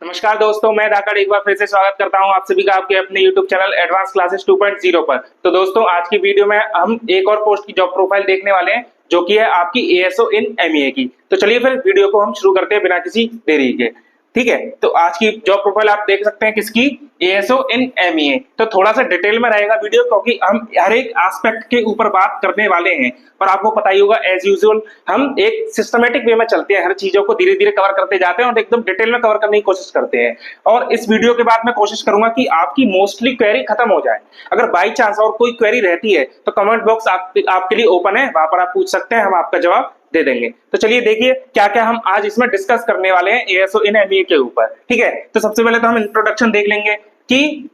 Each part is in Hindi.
नमस्कार दोस्तों, मैं धाकड़ एक बार फिर से स्वागत करता हूं आप सभी का आपके अपने YouTube चैनल एडवांस क्लासेस 2.0 पर। तो दोस्तों, आज की वीडियो में हम एक और पोस्ट की जॉब प्रोफाइल देखने वाले हैं जो कि है आपकी ASO इन MEA की। तो चलिए फिर वीडियो को हम शुरू करते हैं बिना किसी देरी के। ठीक है, तो आज की जॉब प्रोफाइल आप देख सकते हैं किसकी, ASO इन MEA। तो थोड़ा सा डिटेल में रहेगा वीडियो क्योंकि हम हर एक एस्पेक्ट के ऊपर बात करने वाले हैं। और आपको पता ही होगा एज यूजुअल हम एक सिस्टमेटिक वे में चलते हैं, हर चीजों को धीरे धीरे कवर करते जाते हैं और एकदम डिटेल में कवर करने की कोशिश करते हैं। और इस वीडियो के बाद मैं कोशिश करूंगा कि आपकी मोस्टली क्वेरी खत्म हो जाए। अगर बाई चांस और कोई क्वेरी रहती है तो कमेंट बॉक्स आपके लिए ओपन है, वहां पर आप पूछ सकते हैं, हम आपका जवाब दे देंगे। तो चलिए देखिए क्या क्या हम आज इसमें डिस्कस करने वाले हैं ASO इन MEA के ऊपर। ठीक है, तो सबसे पहले तो हम इंट्रोडक्शन देख लेंगे कि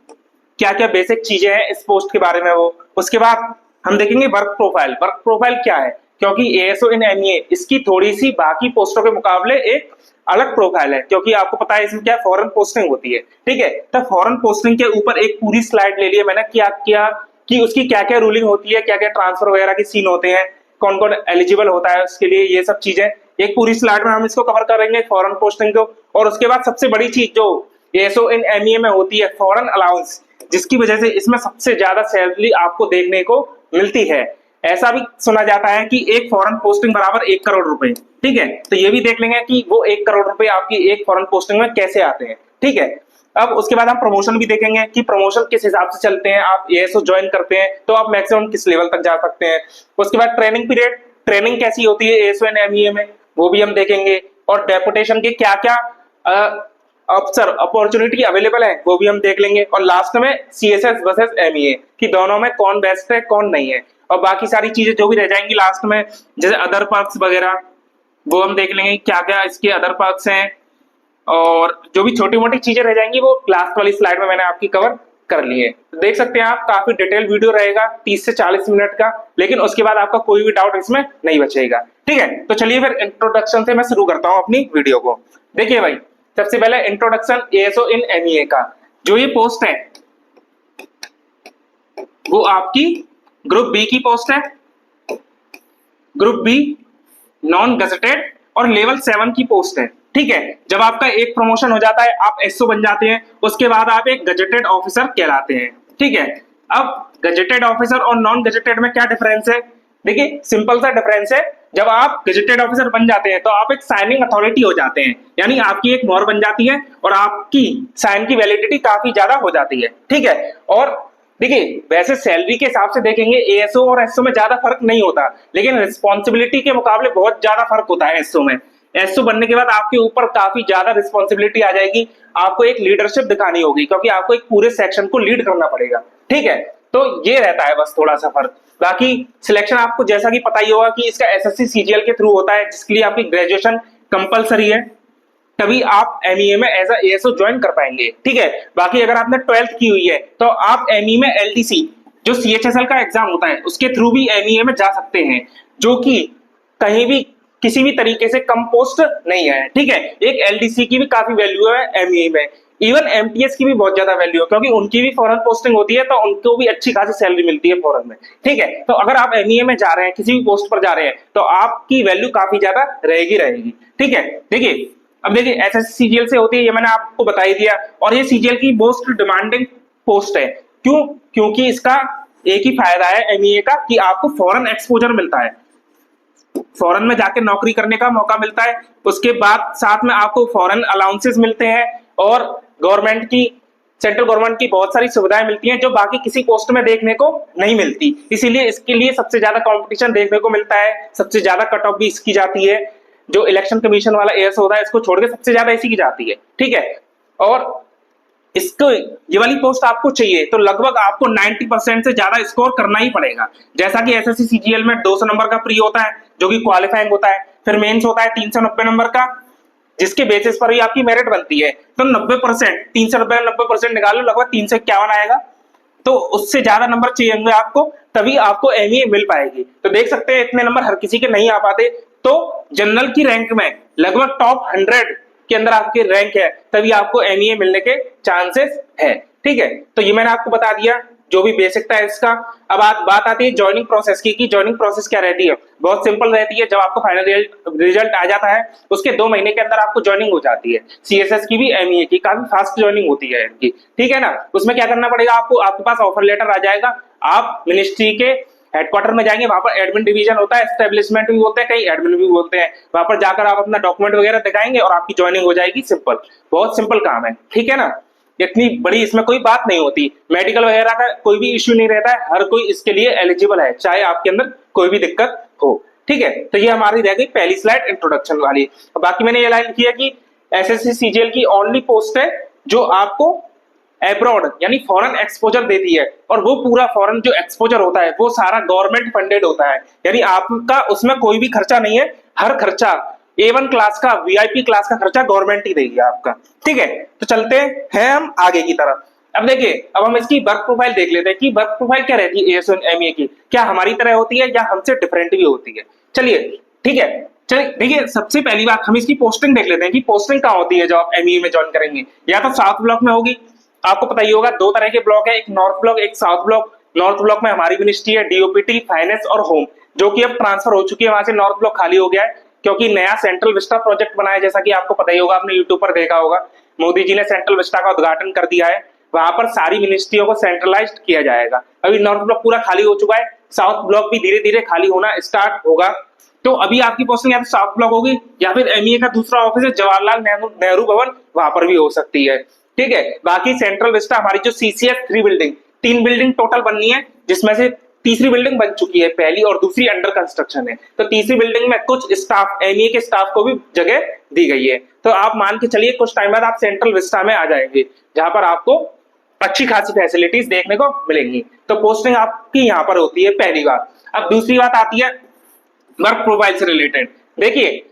क्या क्या बेसिक चीजें हैं इस पोस्ट के बारे में। उसके बाद हम देखेंगे वर्क प्रोफाइल। वर्क प्रोफाइल क्या है, क्योंकि ASO इन MEA इसकी थोड़ी सी बाकी पोस्टों के मुकाबले एक अलग प्रोफाइल है, क्योंकि आपको पता है इसमें क्या फॉरेन पोस्टिंग होती है। ठीक है, तो फॉरेन पोस्टिंग के ऊपर एक पूरी स्लाइड ले ली है मैंने, क्या कि उसकी क्या क्या रूलिंग होती है, क्या क्या ट्रांसफर वगैरह की सीन होते हैं, कौन कौन एलिजिबल होता है उसके लिए, ये सब चीजें एक पूरी स्लाइड में हम इसको कवर करेंगे फॉरेन पोस्टिंग को। और उसके बाद सबसे बड़ी चीज जो ASO इन MEA में होती है, फॉरेन अलाउंस, जिसकी वजह से इसमें सबसे ज्यादा सैलरी आपको देखने को मिलती है। ऐसा भी सुना जाता है कि एक फॉरेन पोस्टिंग बराबर 1 करोड़ रुपए। ठीक है, तो ये भी देख लेंगे कि वो 1 करोड़ रुपए आपकी एक फॉरेन पोस्टिंग में कैसे आते हैं। ठीक है, अब उसके बाद हम प्रमोशन भी देखेंगे कि प्रमोशन किस हिसाब से चलते हैं। आप ASO ज्वाइन करते हैं तो आप मैक्सिमम किस लेवल तक जा सकते हैं। उसके बाद ट्रेनिंग पीरियड, ट्रेनिंग कैसी होती है ASO इन MEA में, वो भी हम देखेंगे। और डेपुटेशन के क्या क्या अवसर अपॉर्चुनिटी अवेलेबल है वो भी हम देख लेंगे। और लास्ट में CSS वर्सेस MEA कि दोनों में कौन बेस्ट है कौन नहीं है। और बाकी सारी चीजें जो भी रह जाएंगी लास्ट में, जैसे अदर पर्क्स वगैरह, वो हम देख लेंगे क्या क्या इसके अदर पर्क्स हैं। और जो भी छोटी मोटी चीजें रह जाएंगी वो लास्ट वाली स्लाइड में मैंने आपकी कवर कर ली है। तो देख सकते हैं आप, काफी डिटेल वीडियो रहेगा 30 से 40 मिनट का, लेकिन उसके बाद आपका कोई भी डाउट इसमें नहीं बचेगा। ठीक है, तो चलिए फिर इंट्रोडक्शन से मैं शुरू करता हूं अपनी वीडियो को। देखिए भाई, सबसे पहले इंट्रोडक्शन ASO इन MEA का। जो ये पोस्ट है वो आपकी ग्रुप बी की पोस्ट है, ग्रुप बी नॉन गजेटेड और लेवल 7 की पोस्ट है। ठीक है, जब आपका एक प्रमोशन हो जाता है, आप SO बन जाते हैं, उसके बाद आप एक गजेटेड ऑफिसर कहलाते हैं। ठीक है, अब गजेटेड ऑफिसर और नॉन गजेटेड में क्या डिफरेंस है? देखिए सिंपल सा डिफरेंस है। जब आप गजेटेड ऑफिसर बन जाते हैं तो आप एक साइनिंग अथॉरिटी हो जाते हैं, यानी आपकी एक मोहर बन जाती है और आपकी साइन की वैलिडिटी काफी ज्यादा हो जाती है। ठीक है, और देखिए वैसे सैलरी के हिसाब से देखेंगे ASO और SO में ज्यादा फर्क नहीं होता, लेकिन रिस्पॉन्सिबिलिटी के मुकाबले बहुत ज्यादा फर्क होता है SO में। SO बनने के बाद आपके ऊपर काफी ज्यादा रिस्पॉन्सिबिलिटी आ जाएगी, आपको एक लीडरशिप दिखानी होगी क्योंकि आपको एक पूरे सेक्शन को लीड करना पड़ेगा। ठीक है, तो ये रहता है बस थोड़ा सा फर्क। बाकी सिलेक्शन आपको जैसा कि पता ही होगा कि इसका SSC CGL के थ्रू होता है, जिसके लिए आपकी ग्रेजुएशन कंपलसरी है, तभी आप MEA में एज ASO ज्वाइन कर पाएंगे। ठीक है, बाकी अगर आपने 12th की हुई है तो आप MEA में LDC जो CHSL का एग्जाम होता है उसके थ्रू भी MEA में जा सकते हैं, जो कि कहीं भी किसी भी तरीके से कम पोस्ट नहीं है। ठीक है, एक LDC की भी काफी वैल्यू है MEA में, इवन MTS की भी बहुत ज्यादा वैल्यू है क्योंकि उनकी भी फॉरेन पोस्टिंग होती है तो उनको भी अच्छी खासी सैलरी मिलती है फॉरेन में। ठीक है, तो अगर आप MEA में जा रहे हैं, किसी भी पोस्ट पर जा रहे हैं, तो आपकी वैल्यू काफी ज्यादा रहेगी। ठीक है, देखिए अब देखिए SSC CGL से होती है, ये मैंने आपको बता ही दिया। और ये CGL की मोस्ट डिमांडिंग पोस्ट है। क्यों? क्योंकि इसका एक ही फायदा है MEA का कि आपको फॉरेन एक्सपोजर मिलता है, फॉरेन में जाके नौकरी करने का मौका मिलता है। उसके बाद साथ में आपको फॉरेन अलाउंसेस मिलते हैं और गवर्नमेंट की, सेंट्रल गवर्नमेंट की बहुत सारी सुविधाएं मिलती हैं जो बाकी किसी पोस्ट में देखने को नहीं मिलती। इसीलिए इसके लिए सबसे ज्यादा कंपटीशन देखने को मिलता है, सबसे ज्यादा कट ऑफ भी इसकी जाती है। जो इलेक्शन कमीशन वाला ASO होता है इसको छोड़ के सबसे ज्यादा इसी की जाती है। ठीक है, और इसको ये वाली पोस्ट आपको चाहिए तो लगभग आपको 90% से ज्यादा स्कोर करना ही पड़ेगा। जैसा कि SSC CGL में 200 नंबर का प्री होता है जो कि क्वालिफाइंग होता है, फिर मेंस होता है 390 नंबर का, जिसके बेसिस पर ही आपकी मेरिट बनती है। तो 90%, 390 निकालो, लगभग 351 आएगा। तो उससे ज्यादा नंबर चाहिए होंगे आपको, तभी आपको MEA मिल पाएगी। तो देख सकते हैं इतने नंबर हर किसी के नहीं आ पाते। तो जनरल की रैंक में लगभग टॉप 100 के अंदर आपकी रैंक है, तभी आपको MEA मिलने के चांसेस है। ठीक है, तो ये मैंने आपको बता दिया जो भी बेसिक था इसका। अब बात आती है ज्वाइनिंग प्रोसेस की, कि ज्वाइनिंग प्रोसेस क्या रहती है। बहुत सिंपल रहती है, जब आपको फाइनल रिजल्ट आ जाता है उसके 2 महीने के अंदर आपको ज्वाइनिंग हो जाती है। सीएसएस की भी एमईए की काफी फास्ट ज्वाइनिंग होती है इनकी, ठीक है ना। उसमें क्या करना पड़ेगा आपको, आपके पास ऑफर लेटर आ जाएगा, आप मिनिस्ट्री के हेडक्वार्टर में जाएंगे, वहां पर एडमिन डिवीजन होता है, एस्टेब्लिशमेंट भी होते हैं, कई एडमिन भी होते हैं। वहां पर जाकर आप अपना डॉक्यूमेंट वगैरह दिखाएंगे और आपकी ज्वाइनिंग हो जाएगी। सिंपल, बहुत सिंपल काम है, ठीक है ना। इतनी बड़ी इसमें कोई बात नहीं होती, मेडिकल वगैरह का कोई भी इश्यू नहीं रहता है, हर कोई इसके लिए एलिजिबल है, चाहे आपके अंदर कोई भी दिक्कत हो, ठीक है। तो ये हमारी रह गई पहली स्लाइड इंट्रोडक्शन वाली। बाकी मैंने ये लाइन किया कि एसएससी सीजीएल की ओनली पोस्ट है जो आपको एब्रॉड यानी फॉरेन एक्सपोजर देती है, और वो पूरा फॉरेन जो एक्सपोजर होता है वो सारा गवर्नमेंट फंडेड होता है, यानी आपका उसमें कोई भी खर्चा नहीं है, हर खर्चा A1 क्लास का, वीआईपी क्लास का खर्चा गवर्नमेंट ही देगी आपका, ठीक है। तो चलते हैं हम आगे की तरफ। अब देखिए, अब हम इसकी वर्क प्रोफाइल देख लेते हैं कि वर्क प्रोफाइल क्या रहती है एएसओ एमईए की, क्या हमारी तरह होती है या हमसे डिफरेंट भी होती है। चलिए, ठीक है, चलिए देखिए, सबसे पहली बात हम इसकी पोस्टिंग देख लेते हैं कि पोस्टिंग कहाँ होती है जब आप एमईए में ज्वाइन करेंगे। या तो साउथ ब्लॉक में होगी, आपको पता ही होगा 2 तरह के ब्लॉक है, एक नॉर्थ ब्लॉक एक साउथ ब्लॉक। नॉर्थ ब्लॉक में हमारी मिनिस्ट्री है डीओपीटी, फाइनेंस और होम, जो कि अब ट्रांसफर हो चुकी है, वहां से नॉर्थ ब्लॉक खाली हो गया है क्योंकि नया सेंट्रल विस्टा प्रोजेक्ट बना है। जैसा कि आपको पता ही होगा, आपने यूट्यूब पर देखा होगा, मोदी जी ने सेंट्रल विस्टा का उद्घाटन कर दिया है, वहां पर सारी मिनिस्ट्रियों को सेंट्रलाइज्ड किया जाएगा। अभी नॉर्थ ब्लॉक पूरा खाली हो चुका है, साउथ ब्लॉक भी धीरे धीरे खाली होना स्टार्ट होगा। तो अभी आपकी पोस्टिंग या तो साउथ ब्लॉक होगी या फिर एमईए का दूसरा ऑफिस है जवाहरलाल नेहरू भवन, वहां पर भी हो सकती है, ठीक है। बाकी सेंट्रल विस्टा हमारी जो सीसीएस 3 बिल्डिंग, 3 बिल्डिंग टोटल बननी है, जिसमें से तीसरी बिल्डिंग बन चुकी है, पहली और दूसरी अंडर कंस्ट्रक्शन है। तो तीसरी बिल्डिंग में कुछ स्टाफ, एमईए के स्टाफ को भी जगह दी गई है। तो आप मान के चलिए कुछ टाइम बाद आप सेंट्रल विस्टा में आ जाएंगे, जहां पर आपको अच्छी खासी फैसिलिटीज देखने को मिलेंगी। तो पोस्टिंग आपकी यहाँ पर होती है, पहली बात। अब दूसरी बात आती है वर्क प्रोफाइल से रिलेटेड। देखिए,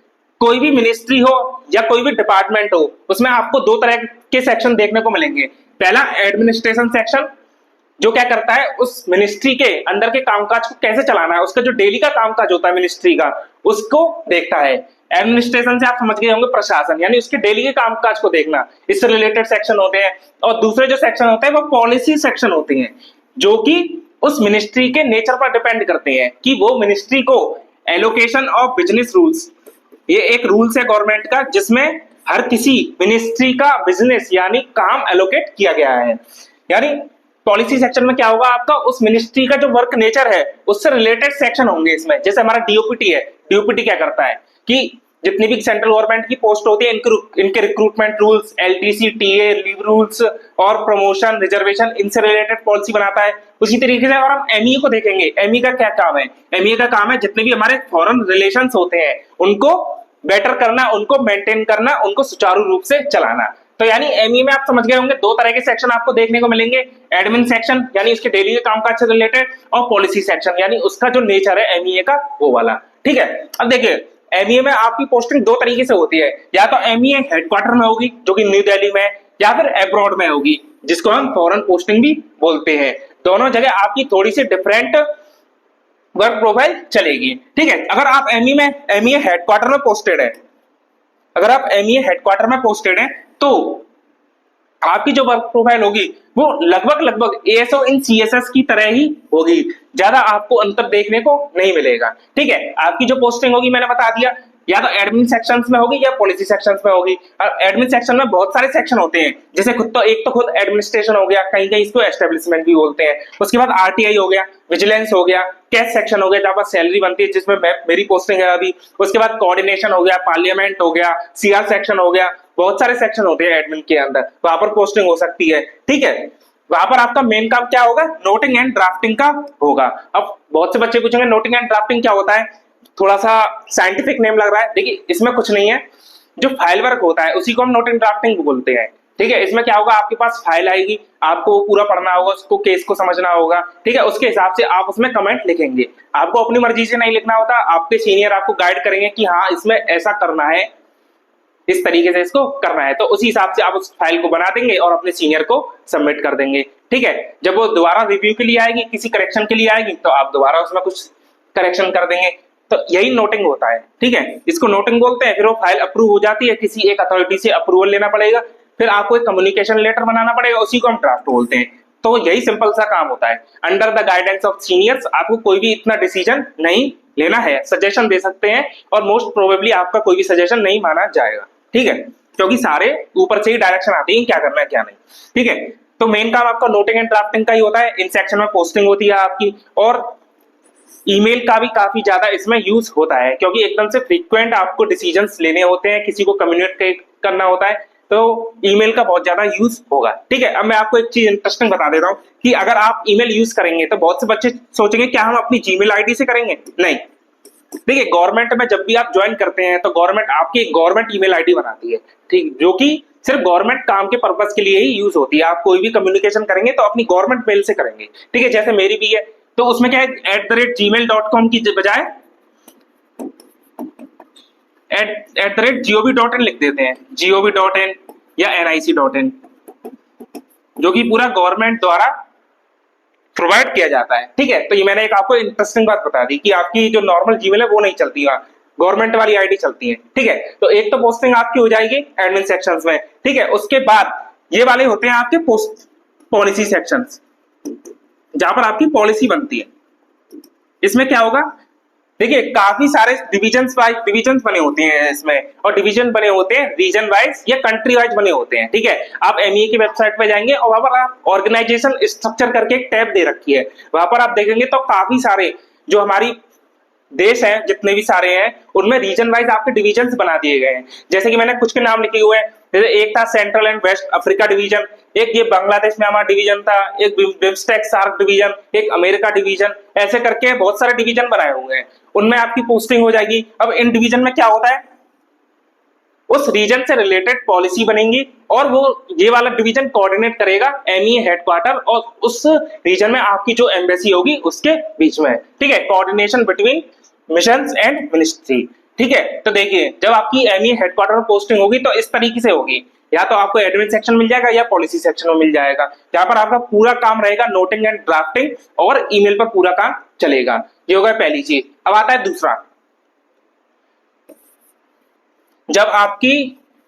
कोई भी मिनिस्ट्री हो या कोई भी डिपार्टमेंट हो, उसमें आपको 2 तरह के सेक्शन देखने को मिलेंगे। पहला एडमिनिस्ट्रेशन सेक्शन, जो क्या करता है उस मिनिस्ट्री के अंदर के कामकाज को कैसे चलाना है, उसका जो डेली का कामकाज होता है मिनिस्ट्री का, उसको देखता है। एडमिनिस्ट्रेशन से आप समझ गए होंगे प्रशासन, यानी उसके डेली के कामकाज को देखना, इससे रिलेटेड सेक्शन होते हैं। और दूसरे जो सेक्शन होते हैं वो पॉलिसी सेक्शन होते हैं, जो कि उस मिनिस्ट्री के नेचर पर डिपेंड करते हैं कि वो मिनिस्ट्री को एलोकेशन ऑफ बिजनेस रूल्स, ये एक रूल्स है गवर्नमेंट का जिसमें हर किसी मिनिस्ट्री का बिजनेस यानी काम एलोकेट किया गया है। यानी पॉलिसी सेक्शन में क्या होगा, आपका उस मिनिस्ट्री का जो वर्क नेचर है उससे रिलेटेड सेक्शन होंगे इसमें। जैसे हमारा डीओपीटी है, डीओपीटी क्या करता है कि जितनी भी सेंट्रल गवर्नमेंट की पोस्ट होती है इनके recruitment rules, LTC, TA, leave rules और प्रमोशन, रिजर्वेशन, इनसे रिलेटेड पॉलिसी बनाता है। उसी तरीके से अगर हम एमईए को देखेंगे, एमईए का क्या काम है, एमईए का काम है जितने भी हमारे फॉरेन रिलेशंस होते हैं उनको बेटर करना, उनको मेंटेन करना, उनको सुचारू रूप से चलाना। तो यानी एमईए में आप समझ गए होंगे 2 तरह के सेक्शन आपको देखने को मिलेंगे, एडमिन सेक्शन यानी उसके डेली के कामकाज से रिलेटेड, और पॉलिसी सेक्शन यानी उसका जो नेचर है एमईए का वो वाला, ठीक है। अब देखिए, एमईए में आपकी पोस्टिंग 2 तरीके से होती है, या तो एमईए हेडक्वार्टर में होगी जो कि न्यू दिल्ली में, या फिर एब्रॉड में होगी जिसको हम फॉरेन पोस्टिंग भी बोलते हैं। दोनों जगह आपकी थोड़ी सी डिफरेंट वर्क प्रोफाइल चलेगी, ठीक है। अगर आप एमईए हेडक्वार्टर में पोस्टेड है, अगर आप एमईए हेडक्वार्टर में पोस्टेड है तो आपकी जो वर्क प्रोफाइल होगी वो लगभग एएसओ इन सीएसएस की तरह ही होगी, ज्यादा आपको अंतर देखने को नहीं मिलेगा, ठीक है। आपकी जो पोस्टिंग होगी मैंने बता दिया, या तो एडमिन सेक्शंस में होगी या पॉलिसी सेक्शंस में होगी। और एडमिन सेक्शन में बहुत सारे सेक्शन होते हैं, जैसे खुद एडमिनिस्ट्रेशन हो गया, कहीं कहीं इसको एस्टेब्लिशमेंट भी बोलते हैं। उसके बाद आरटीआई हो गया, विजिलेंस हो गया, कैश सेक्शन हो गया जहां पर सैलरी बनती है, जिसमें मेरी पोस्टिंग है अभी। उसके बाद कोऑर्डिनेशन हो गया, पार्लियामेंट हो गया, सीआर सेक्शन हो गया, बहुत सारे सेक्शन होते हैं एडमिन के अंदर, वहां पर पोस्टिंग हो सकती है, ठीक है। वहां पर आपका मेन काम क्या होगा, नोटिंग एंड ड्राफ्टिंग का होगा। अब बहुत से बच्चे पूछेंगे नोटिंग एंड ड्राफ्टिंग क्या होता है, थोड़ा सा साइंटिफिक नेम लग रहा है। देखिए, इसमें कुछ नहीं है, जो फाइल वर्क होता है उसी को हम नोटिंग ड्राफ्टिंग बोलते हैं, ठीक है। इसमें क्या होगा, आपके पास फाइल आएगी, आपको पूरा पढ़ना होगा, उसको केस को समझना होगा, ठीक है। उसके हिसाब से आप उसमें कमेंट लिखेंगे। आपको अपनी मर्जी से नहीं लिखना होता, आपके सीनियर आपको गाइड करेंगे कि हाँ इसमें ऐसा करना है, इस तरीके से इसको करना है, तो उसी हिसाब से आप उस फाइल को बना देंगे और अपने सीनियर को सबमिट कर देंगे, ठीक है। जब वो दोबारा रिव्यू के लिए आएगी, किसी करेक्शन के लिए आएगी, तो आप दोबारा उसमें कुछ करेक्शन कर देंगे। तो यही नोटिंग होता है, ठीक है। इसको नोटिंग बोलते हैं। फिर वो फाइल अप्रूव हो जाती है, किसी एक अथॉरिटी से अप्रूवल लेना पड़ेगा, फिर आपको एक कम्युनिकेशन लेटर बनाना पड़ेगा, उसी को हम ड्राफ्ट बोलते हैं। तो यही सिंपल सा काम होता है। Under the guidance of seniors आपको कोई भी इतना डिसीजन नहीं लेना है, सजेशन दे सकते हैं और मोस्ट प्रोबेबली आपका कोई भी सजेशन नहीं माना जाएगा, ठीक है, क्योंकि सारे ऊपर से ही डायरेक्शन आती है क्या करना है क्या नहीं, ठीक है। तो मेन काम आपका नोटिंग एंड ड्राफ्टिंग का ही होता है, इन सेक्शन में पोस्टिंग होती है आपकी, और ईमेल का भी काफी ज्यादा इसमें यूज होता है क्योंकि एकदम से फ्रीक्वेंट आपको डिसीजंस लेने होते हैं, किसी को कम्युनिकेट करना होता है, तो ईमेल का बहुत ज्यादा यूज होगा, ठीक है। अब मैं आपको एक चीज इंटरेस्टिंग बता देता हूँ कि अगर आप ईमेल यूज करेंगे तो बहुत से बच्चे सोचेंगे क्या हम अपनी जीमेल आईडी से करेंगे, नहीं। देखिए गवर्नमेंट में जब भी आप ज्वाइन करते हैं तो गवर्नमेंट आपकी गवर्नमेंट ईमेल आईडी बनाती है, ठीक, जो कि सिर्फ गवर्नमेंट काम के पर्पस के लिए ही यूज होती है। आप कोई भी कम्युनिकेशन करेंगे तो अपनी गवर्नमेंट मेल से करेंगे, ठीक है, जैसे मेरी भी है, तो उसमें क्या है @gmail.com की बजाय @gov.in लिख देते हैं, gov.in या nic.in, जो कि पूरा गवर्नमेंट द्वारा प्रोवाइड किया जाता है, ठीक है। तो ये मैंने एक आपको इंटरेस्टिंग बात बता दी कि आपकी जो नॉर्मल जीमेल है वो नहीं चलती, गवर्नमेंट वाली आईडी चलती है, ठीक है। तो एक तो पोस्टिंग आपकी हो जाएगी एडमिन सेक्शंस में, ठीक है। उसके बाद ये वाले होते हैं आपके पोस्ट पॉलिसी सेक्शंस, जहां पर आपकी पॉलिसी बनती है। इसमें क्या होगा, देखिए काफी सारे डिविजन्स वाइज डिविजन्स बने होते हैं इसमें, और डिवीजन बने होते हैं रीजन वाइज या कंट्री वाइज बने होते हैं, ठीक है। आप एमईए की वेबसाइट पे जाएंगे और वहां पर आप ऑर्गेनाइजेशन स्ट्रक्चर करके एक टैब दे रखी है, वहां पर आप देखेंगे तो काफी सारे जो हमारी देश हैं जितने भी सारे हैं उनमें रीजन वाइज आपके डिविजन्स बना दिए गए हैं। जैसे कि मैंने कुछ के नाम लिखे हुए हैं, जैसे एक था central and west Africa division, एक ये बांग्लादेश में हमारा डिवीजन था, एक बिम्स्टेक सार्क डिवीजन, एक अमेरिका डिवीजन, ऐसे करके बहुत सारे डिवीजन बनाए हुए हैं, उनमें आपकी पोस्टिंग हो जाएगी। अब इन डिवीजन में क्या होता है, उस रीजन से रिलेटेड पॉलिसी बनेगी और वो ये वाला डिवीजन कोऑर्डिनेट करेगा एमईए हेडक्वार्टर और उस रीजन में आपकी जो एम्बेसी होगी उसके बीच में, ठीक है, coordination between missions and ministry, ठीक है। तो देखिए जब आपकी एमईए हेडक्वार्टर में पोस्टिंग होगी तो इस तरीके से होगी, या तो आपको एडमिन सेक्शन मिल जाएगा या पॉलिसी सेक्शन में मिल जाएगा, जहां पर आपका पूरा काम रहेगा नोटिंग एंड ड्राफ्टिंग और ईमेल पर पूरा काम चलेगा। ये होगा पहली चीज। अब आता है दूसरा, जब आपकी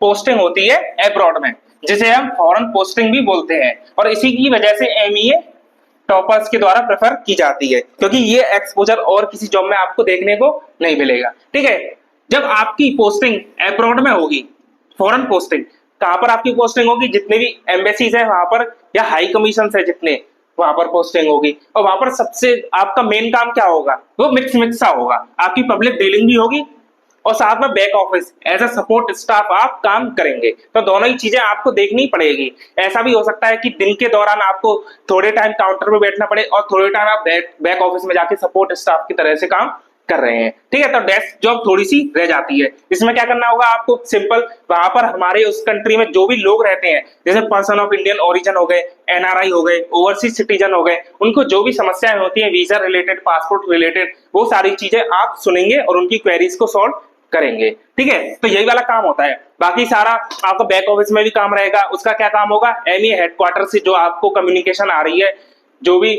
पोस्टिंग होती है अब्रॉड में, जिसे हम फॉरेन पोस्टिंग भी बोलते हैं, और इसी की वजह से एमईए टॉपर्स के द्वारा प्रेफर की जाती है क्योंकि ये एक्सपोजर और किसी जॉब में आपको देखने को नहीं मिलेगा, ठीक है। जब आपकी पोस्टिंग अब्रॉड में होगी, फॉरेन पोस्टिंग, कहां पर आपकी पोस्टिंग होगी, जितने भी एम्बेसीज है वहां पर या हाई कमीशन है जितने, वहां पर पोस्टिंग होगी, और वहां पर सबसे आपका मेन काम क्या होगा, वो मिक्स सा होगा, आपकी पब्लिक डीलिंग भी होगी और साथ में back office as a support staff आप काम करेंगे, तो दोनों ही चीजें आपको देखनी पड़ेगी। ऐसा भी हो सकता है कि दिन के दौरान आपको थोड़े टाइम काउंटर पे बैठना पड़े और थोड़े टाइम आप बैक ऑफिस में जाके सपोर्ट स्टाफ की तरह से काम कर रहे हैं, ठीक है। तो डेस्क जॉब थोड़ी सी रह जाती है। इसमें क्या करना होगा आपको, सिंपल वहां पर हमारे उस कंट्री में जो भी लोग रहते हैं, जैसे पर्सन ऑफ इंडियन ओरिजिन हो गए, एनआरआई हो गए, ओवरसीज सिटीजन हो गए, उनको जो भी समस्याएं होती है वीजा रिलेटेड, पासपोर्ट रिलेटेड, वो सारी चीजें आप सुनेंगे और उनकी क्वेरीज को सॉल्व करेंगे, ठीक है। तो यही वाला काम होता है। बाकी सारा आपका बैक ऑफिस में भी काम रहेगा। उसका क्या काम होगा, एमईए हेडक्वार्टर से जो आपको कम्युनिकेशन आ रही है, जो भी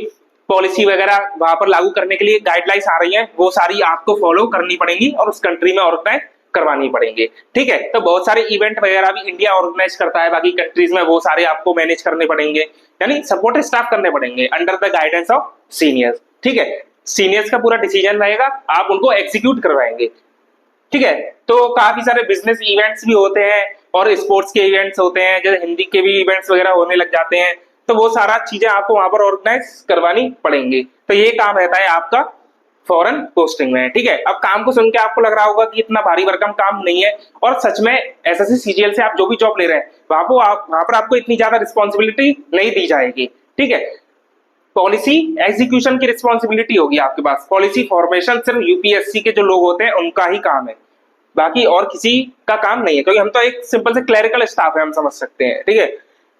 पॉलिसी वगैरह वहां पर लागू करने के लिए गाइडलाइंस आ रही हैं, वो सारी आपको फॉलो करनी पड़ेंगी और उस कंट्री में ऑर्गेनाइज करवानी पड़ेंगे, ठीक है। तो बहुत सारे इवेंट वगैरह भी इंडिया ऑर्गेनाइज करता है बाकी कंट्रीज में, वो सारे आपको मैनेज करने पड़ेंगे, यानी सपोर्ट स्टाफ करने पड़ेंगे under the guidance of seniors, ठीक है। सीनियर्स का पूरा डिसीजन रहेगा, आप उनको एग्जीक्यूट करवाएंगे, ठीक है। तो काफी सारे बिजनेस इवेंट्स भी होते हैं और स्पोर्ट्स के इवेंट्स होते हैं, जैसे हिंदी के भी इवेंट्स वगैरह होने लग जाते हैं, तो वो सारा चीजें आपको वहां पर ऑर्गेनाइज करवानी पड़ेंगी। तो ये काम रहता है आपका फॉरेन पोस्टिंग में, ठीक है। अब काम को सुन के आपको लग रहा होगा कि इतना भारी भरकम काम नहीं है, और सच में एसएससी सीजीएल से आप जो भी जॉब ले रहे हैं वहां पर आपको इतनी ज्यादा रिस्पॉन्सिबिलिटी नहीं दी जाएगी, ठीक है। पॉलिसी एग्जीक्यूशन की रिस्पॉन्सिबिलिटी होगी आपके पास, पॉलिसी फॉर्मेशन सिर्फ यूपीएससी के जो लोग होते हैं उनका ही काम है, बाकी और किसी का काम नहीं है, क्योंकि हम तो एक सिंपल से क्लरिकल स्टाफ है, हम समझ सकते हैं, ठीक है।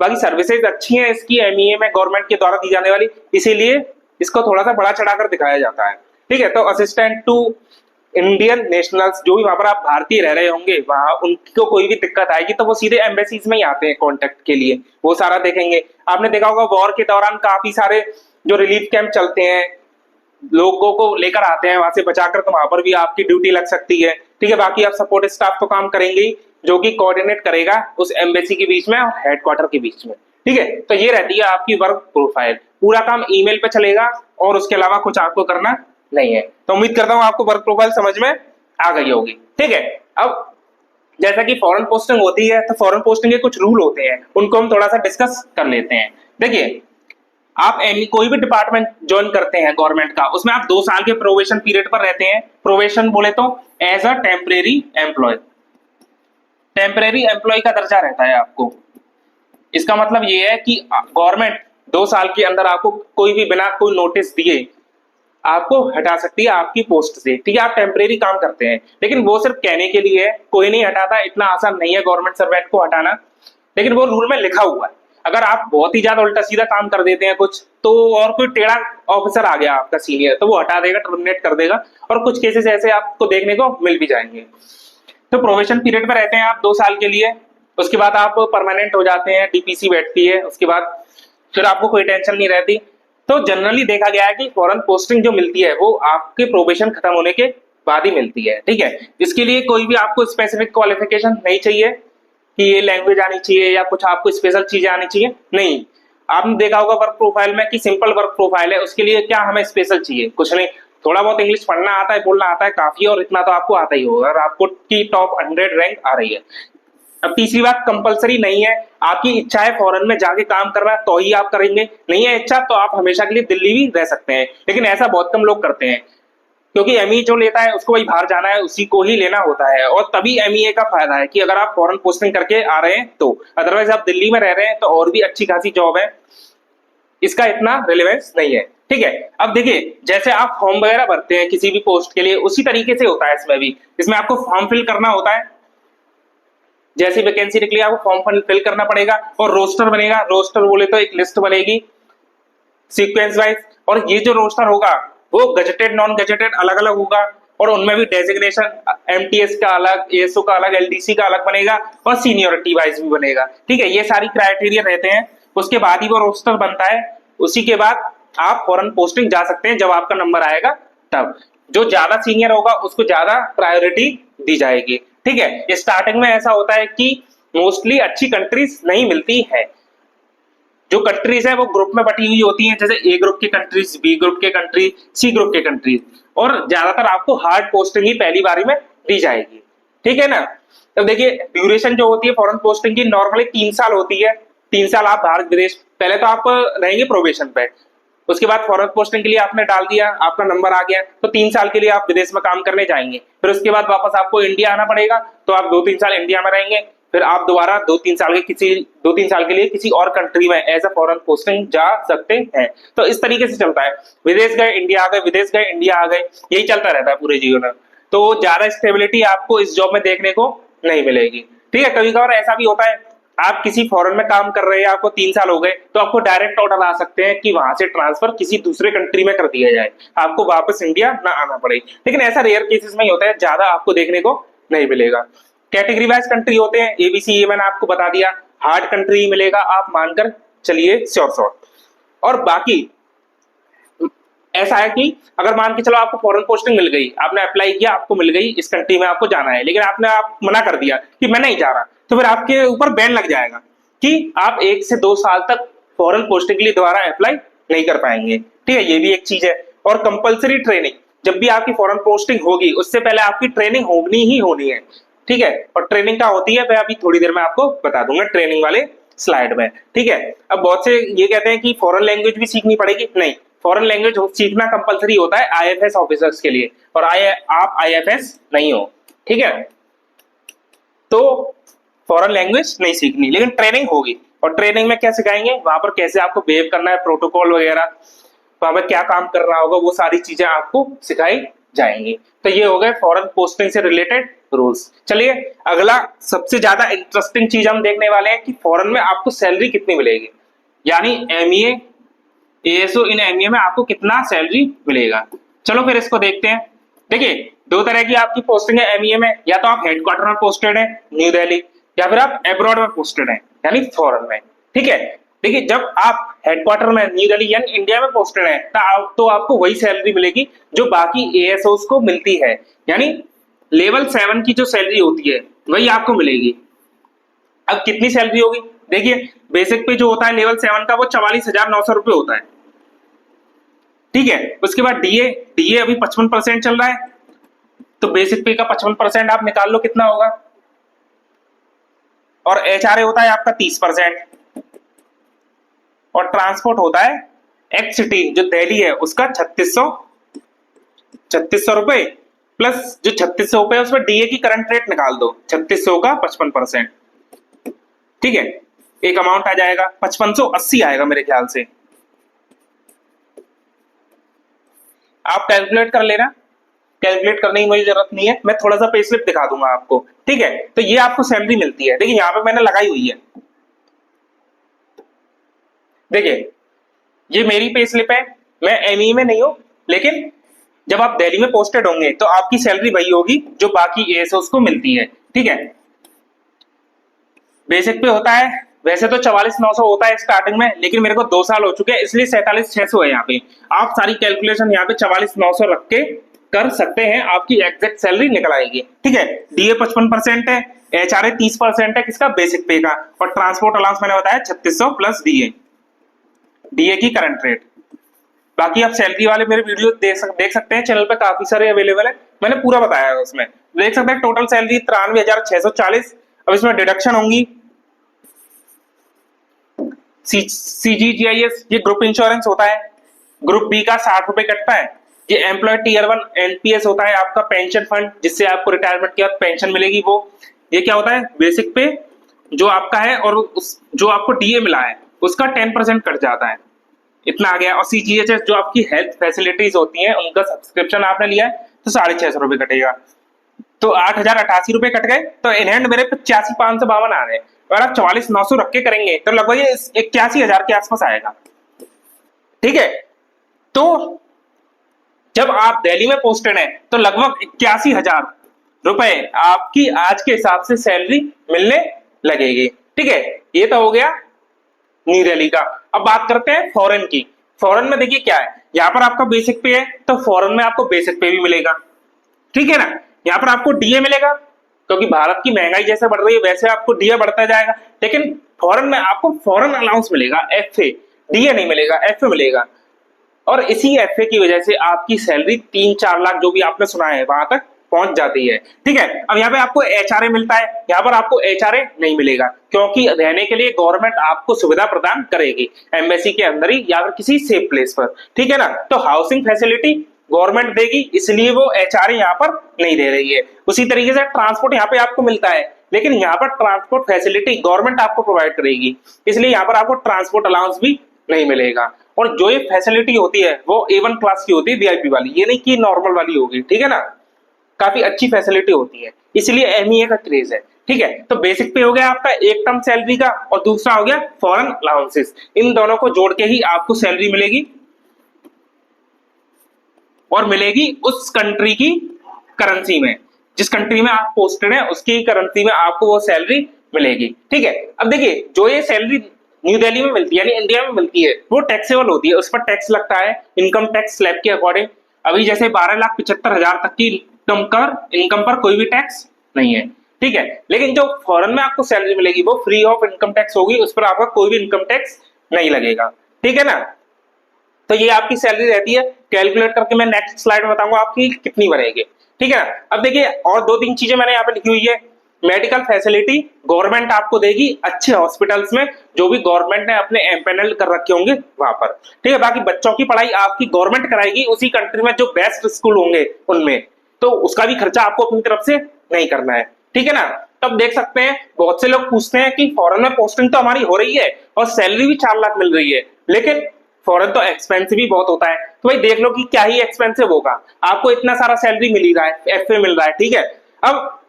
बाकी सर्विसेज अच्छी हैं इसकी एमईए में गवर्नमेंट के द्वारा दी जाने वाली, इसीलिए इसको थोड़ा सा बड़ा चढ़ाकर दिखाया जाता है, ठीक है। तो असिस्टेंट टू इंडियन नेशनल्स, जो भी वहां पर आप भारतीय रह रहे होंगे, वहां उनको कोई भी दिक्कत आएगी तो वो सीधे एम्बेसीज में ही आते हैं कॉन्टेक्ट के लिए, वो सारा देखेंगे। आपने देखा होगा वॉर के दौरान काफी सारे जो रिलीफ कैंप चलते हैं, लोगों को लेकर आते हैं वहां से बचाकर, तो वहां पर भी आपकी ड्यूटी लग सकती है, ठीक है। बाकी आप सपोर्ट स्टाफ तो काम करेंगे ही, जो कि कोऑर्डिनेट करेगा उस एम्बेसी के बीच में और हेडक्वार्टर के बीच में, ठीक है, तो ये रहती है आपकी वर्क प्रोफाइल। पूरा काम ईमेल पे चलेगा और उसके अलावा कुछ आपको करना नहीं है। तो उम्मीद करता हूं आपको वर्क प्रोफाइल समझ में आ गई होगी। ठीक है, अब जैसा कि फॉरेन पोस्टिंग होती है तो फॉरेन पोस्टिंग के कुछ रूल होते हैं, उनको हम थोड़ा सा डिस्कस कर लेते हैं। देखिए, आप कोई भी डिपार्टमेंट ज्वाइन करते हैं गवर्नमेंट का, उसमें आप 2 साल के प्रोबेशन पीरियड पर रहते हैं। प्रोबेशन बोले तो as a temporary employ, temporary employ का दर्जा रहता है आपको। इसका मतलब ये है कि गवर्नमेंट 2 साल के अंदर आपको कोई भी बिना कोई नोटिस दिए आपको हटा सकती है आपकी पोस्ट से। ठीक है, आप टेम्परेरी काम करते हैं, लेकिन वो सिर्फ कहने के लिए है, कोई नहीं हटाता। इतना आसान नहीं है गवर्नमेंट सर्वेंट को हटाना, लेकिन वो रूल में लिखा हुआ है। अगर आप बहुत ही ज्यादा उल्टा सीधा काम कर देते हैं कुछ, तो और कोई टेढ़ा ऑफिसर आ गया आपका सीनियर, तो वो हटा देगा, टर्मिनेट कर देगा। और कुछ केसेस ऐसे आपको देखने को मिल भी जाएंगे। तो प्रोबेशन पीरियड पर रहते हैं आप 2 साल के लिए, उसके बाद आप परमानेंट हो जाते हैं, डीपीसी बैठती है, उसके बाद फिर आपको कोई टेंशन नहीं रहती। तो जनरली देखा गया है कि फॉरेन पोस्टिंग जो मिलती है वो आपके प्रोबेशन खत्म होने के बाद ही मिलती है। ठीक है, इसके लिए कोई भी आपको स्पेसिफिक क्वालिफिकेशन नहीं चाहिए कि ये लैंग्वेज आनी चाहिए या कुछ आपको स्पेशल चीजें आनी चाहिए, नहीं। आपने देखा होगा वर्क प्रोफाइल में कि सिंपल वर्क प्रोफाइल है, उसके लिए क्या हमें स्पेशल चाहिए, कुछ नहीं। थोड़ा बहुत इंग्लिश पढ़ना आता है, बोलना आता है, काफी, और इतना तो आपको आता ही होगा, और आपको की टॉप 100 रैंक आ रही है। अब तीसरी बात, कंपलसरी नहीं है, आपकी इच्छा है फॉरेन में जाके काम करना तो ही आप करेंगे, नहीं है इच्छा तो आप हमेशा के लिए दिल्ली भी रह सकते हैं। लेकिन ऐसा बहुत कम लोग करते हैं, क्योंकि एमई जो लेता है उसको वही बाहर जाना है, उसी को ही लेना होता है। और तभी एमईए का फायदा है कि अगर आप फॉरेन पोस्टिंग करके आ रहे हैं तो, अदरवाइज आप दिल्ली में रह रहे हैं तो और भी अच्छी खासी जॉब है, इसका इतना रिलेवेंस नहीं है। ठीक है, अब देखिए, जैसे आप फॉर्म वगैरह भरते हैं किसी भी पोस्ट के लिए, उसी तरीके से होता है इसमें भी। इसमें आपको फॉर्म फिल करना होता है, जैसी वैकेंसी निकली आपको फॉर्म फिल करना पड़ेगा, और रोस्टर बनेगा। रोस्टर बोले तो एक लिस्ट बनेगी सीक्वेंस वाइज, और ये जो रोस्टर होगा वो गजेटेड नॉन गजेटेड अलग अलग होगा, और उनमें भी डेजिग्नेशन एमटीएस का अलग, एएसओ का अलग, एलडीसी का अलग बनेगा, और सीनियरिटी वाइज भी बनेगा। ठीक है, ये सारी क्राइटेरिया रहते हैं, उसके बाद ही वो रोस्टर बनता है। उसी के बाद आप फॉरेन पोस्टिंग जा सकते हैं, जब आपका नंबर आएगा तब। जो ज्यादा सीनियर होगा उसको ज्यादा प्रायोरिटी दी जाएगी। ठीक है, स्टार्टिंग में ऐसा होता है कि मोस्टली अच्छी कंट्रीज नहीं मिलती है। जो कंट्रीज है वो ग्रुप में बटी हुई होती हैं, जैसे ए ग्रुप की कंट्रीज, बी ग्रुप के कंट्रीज, सी ग्रुप के कंट्रीज, और ज्यादातर आपको हार्ड पोस्टिंग ही पहली बारी में दी जाएगी। ठीक है ना। तो देखिए, ड्यूरेशन जो होती है फॉरेन पोस्टिंग की नॉर्मली 3 साल होती है। 3 साल आप भारत विदेश, पहले तो आप रहेंगे प्रोबेशन पे, उसके बाद फॉरेन पोस्टिंग के लिए आपने डाल दिया, आपका नंबर आ गया, तो 3 साल के लिए आप विदेश में काम करने जाएंगे। फिर उसके बाद वापस आपको इंडिया आना पड़ेगा, तो आप 2-3 साल इंडिया में रहेंगे। फिर आप दोबारा 2-3 साल के लिए किसी और कंट्री में एज अ फॉरेन पोस्टिंग जा सकते हैं। तो इस तरीके से चलता है, विदेश गए इंडिया आ गए, विदेश गए इंडिया आ गए, यही चलता रहता है पूरे जीवन में। तो ज्यादा स्टेबिलिटी आपको इस जॉब में देखने को नहीं मिलेगी। ठीक है, कभी कभार ऐसा भी होता है, आप किसी फॉरेन में काम कर रहे हैं, आपको 3 साल हो गए, तो आपको डायरेक्ट ऑर्डर आ सकते हैं कि वहां से ट्रांसफर किसी दूसरे कंट्री में कर दिया जाए, आपको वापस इंडिया ना आना पड़े। लेकिन ऐसा रेयर केसेस में ही होता है, ज्यादा आपको देखने को नहीं मिलेगा। कैटेगरी वाइज कंट्री होते हैं, एबीसी, ये मैंने आपको बता दिया। हार्ड कंट्री मिलेगा, आप मानकर चलिए श्योर। और बाकी ऐसा है कि अगर मान के चलो आपको फॉरेन पोस्टिंग मिल गई, आपने अप्लाई किया, आपको मिल गई, इस कंट्री में आपको जाना है, लेकिन आप मना कर दिया कि मैं नहीं जा रहा, तो फिर आपके ऊपर बैन लग जाएगा कि आप 1 से 2 साल तक फॉरेन पोस्टिंग के लिए दोबारा अप्लाई नहीं कर पाएंगे। ठीक है, ये भी एक चीज है। और कंपलसरी ट्रेनिंग, जब भी आपकी फॉरेन पोस्टिंग होगी उससे पहले आपकी ट्रेनिंग होनी ही होनी है। ठीक है, और ट्रेनिंग क्या होती है मैं अभी थोड़ी देर में आपको बता दूंगा ट्रेनिंग वाले स्लाइड में। ठीक है, अब बहुत से ये कहते हैं कि फॉरेन लैंग्वेज भी सीखनी पड़ेगी, नहीं, फॉरेन लैंग्वेज सीखना कंपलसरी होता है आईएफएस ऑफिसर्स के लिए, और आप आईएफएस नहीं हो। ठीक है, तो फॉरेन लैंग्वेज नहीं सीखनी, लेकिन ट्रेनिंग होगी। और ट्रेनिंग में क्या सिखाएंगे, वहां पर कैसे आपको बिहेव करना है, प्रोटोकॉल वगैरह, वहां पर क्या काम करना होगा, वो सारी चीजें आपको सिखाई जाएंगी। तो ये हो गए फॉरेन पोस्टिंग से रिलेटेड रूल्स। चलिए, अगला सबसे ज्यादा इंटरेस्टिंग चीज हम देखने वाले हैं कि फॉरेन में आपको सैलरी कितनी मिलेगी, यानी एमईए, एएसओ, इन एमईए में आपको कितना सैलरी मिलेगा। चलो फिर इसको देखते हैं। देखिए, 2 तरह की आपकी पोस्टिंग है एमईए में, या तो आप हेडक्वार्टर में पोस्टेड है न्यू दिल्ली, या फिर आप अब्रॉड में पोस्टेड है यानी फॉरेन में। ठीक है, देखिए, जब आप हेडक्वार्टर में न्यू दिल्ली यानी इंडिया में पोस्टेड है तो आपको वही सैलरी मिलेगी जो बाकी एएसओ को मिलती है, यानी लेवल 7 की जो सैलरी होती है वही आपको मिलेगी। अब कितनी सैलरी होगी, देखिए बेसिक पे जो होता है लेवल 7 का वो 44,900 रुपये होता है। ठीक है, उसके बाद डीए, डीए अभी 55% चल रहा है, तो बेसिक पे का 55% आप निकाल लो कितना होगा। और एचआरए होता है आपका 30%, और ट्रांसपोर्ट होता है एक्स सिटी जो दिल्ली है उसका 3600 रुपए, प्लस जो 3600 रुपए उसमें डीए की करंट रेट निकाल दो, 3600 का 55%। ठीक है, एक अमाउंट आ जाएगा 5580 आएगा मेरे ख्याल से, आप कैलकुलेट कर लेना। कैलकुलेट करने की मुझे जरूरत नहीं है, मैं थोड़ा सा पे स्लिप दिखा दूंगा आपको। ठीक है, तो ये आपको सैलरी मिलती है। देखिए यहाँ पे मैंने लगाई हुई है, देखिए ये मेरी पे स्लिप है, मैं एमई में नहीं हूं, लेकिन जब आप दिल्ली में पोस्टेड होंगे तो आपकी सैलरी वही होगी जो बाकी एएसओस को मिलती है। ठीक है, बेसिक पे होता है वैसे तो 44,900 होता है स्टार्टिंग में, लेकिन मेरे को 2 साल हो चुके हैं इसलिए 47,600 है यहाँ पे। आप सारी कैलकुलेशन यहाँ पे 44,900 रख के कर सकते हैं, आपकी एग्जैक्ट सैलरी निकल आएगी। ठीक है, डीए 55% है, एचआरए 30% है किसका, बेसिक पे का, और ट्रांसपोर्ट अलाउंस मैंने बताया 3600 प्लस डीए, डीए की करंट रेट। बाकी आप सैलरी वाले मेरे वीडियो देख सकते हैं, चैनल पे काफी सारे अवेलेबल है, मैंने पूरा बताया है उसमें, देख सकते हैं। Total salary 93,640। अब इसमें डिडक्शन होंगी, सीजीजीआईएस ये ग्रुप इंश्योरेंस होता है, ग्रुप बी का 60 रुपए कटता है, ये एम्प्लॉय टीयर 1 एनपीएस होता है आपका पेंशन फंड, जिससे आपको रिटायरमेंट के बाद पेंशन मिलेगी। वो ये क्या होता है, बेसिक पे जो आपका है और जो आपको डीए मिला है उसका 10% कट जाता है, इतना आ गया। और सीजीएचएस जो आपकी हेल्थ फैसिलिटीज होती हैं उनका सब्सक्रिप्शन आपने लिया है तो 650 रुपए कटेगा, तो 8,088 रुपए कट गए। तो इन हैंड मेरे 85,552 आ रहे हैं। अगर आप 44,900 रख के करेंगे तो लगभग ये 81,000 के आसपास आएगा। ठीक है, तो जब आप दिल्ली में पोस्टेड हैं तो लगभग 81,000 रुपए आपकी आज के हिसाब से सैलरी मिलने लगेगी। ठीक है, ये तो हो गया न्यू दिल्ली का। अब बात करते हैं फॉरेन की। फॉरेन में देखिए क्या है, यहाँ पर आपका बेसिक पे है तो फॉरेन में आपको बेसिक पे भी मिलेगा। ठीक है ना, यहाँ पर आपको डीए मिलेगा क्योंकि भारत की महंगाई जैसे बढ़ रही है वैसे आपको डीए बढ़ता जाएगा, लेकिन फॉरेन में आपको फॉरेन अलाउंस मिलेगा, एफए, डीए नहीं मिलेगा, एफए मिलेगा। और इसी एफए की वजह से आपकी सैलरी 3-4 लाख जो भी आपने सुना है वहां तक पहुंच जाती है। ठीक है, अब यहाँ पे आपको एचआरए मिलता है, यहाँ पर आपको एचआरए नहीं मिलेगा क्योंकि रहने के लिए गवर्नमेंट आपको सुविधा प्रदान करेगी एम्बेसी के अंदर ही या फिर किसी सेफ प्लेस पर। ठीक है ना, तो हाउसिंग फैसिलिटी गवर्नमेंट देगी, इसलिए वो एचआरए यहाँ पर नहीं दे रही है। उसी तरीके से ट्रांसपोर्ट यहाँ पे आपको मिलता है, लेकिन यहाँ पर ट्रांसपोर्ट फैसिलिटी गवर्नमेंट आपको प्रोवाइड करेगी, इसलिए यहाँ पर आपको ट्रांसपोर्ट अलाउंस भी नहीं मिलेगा। और जो ये फैसिलिटी होती है वो A1 क्लास की होती है, वीआईपी वाली, ये नहीं कि नॉर्मल वाली होगी। ठीक है ना, काफी अच्छी फैसिलिटी होती है, इसलिए एमईए का क्रेज है। ठीक है, तो बेसिक पे हो गया आपका एक टर्म सैलरी का, और दूसरा हो गया फॉरेन अलाउंसेस। इन दोनों को जोड़ के ही आपको सैलरी मिलेगी, और मिलेगी उस कंट्री की करेंसी में, जिस कंट्री में आप पोस्टेड हैं उसकी करेंसी में आपको वो सैलरी मिलेगी। ठीक है, अब देखिए जो ये सैलरी न्यू दिल्ली में मिलती है यानी इंडिया में मिलती है वो टैक्सेबल होती है, उस पर टैक्स लगता है इनकम टैक्स स्लैब के अकॉर्डिंग। अभी जैसे 12,75,000 तक की इनकम पर कोई भी टैक्स नहीं है। ठीक है, लेकिन जो फॉरेन में आपको सैलरी मिलेगी वो फ्री ऑफ इनकम टैक्स होगी, उस पर आपका कोई भी इनकम टैक्स नहीं लगेगा। ठीक है ना, तो ये आपकी सैलरी रहती है। कैलकुलेट करके मैं नेक्स्ट स्लाइड में बताऊंगा आपकी कितनी बनेगी। ठीक है ना, अब देखिए और 2-3 चीजें मैंने यहाँ पे लिखी हुई है। मेडिकल फैसिलिटी गवर्नमेंट आपको देगी अच्छे हॉस्पिटल्स में, जो भी गवर्नमेंट ने अपने एम्पैनल कर रखे होंगे वहां पर। ठीक है, बाकी बच्चों की पढ़ाई आपकी गवर्नमेंट कराएगी उसी कंट्री में जो बेस्ट स्कूल होंगे उनमें, तो उसका भी खर्चा आपको अपनी तरफ से नहीं करना है। ठीक है ना, तब देख सकते हैं बहुत से लोग पूछते हैं कि फॉरेन में पोस्टिंग तो हमारी हो रही है और सैलरी भी 4 लाख मिल रही है, लेकिन फॉरेन तो एक्सपेंसिव भी बहुत होता है। तो भाई देख लो कि क्या ही एक्सपेंसिव होगा, आपको इतना सारा सैलरी मिल ही रहा है, एफए मिल रहा है। ठीक है, अब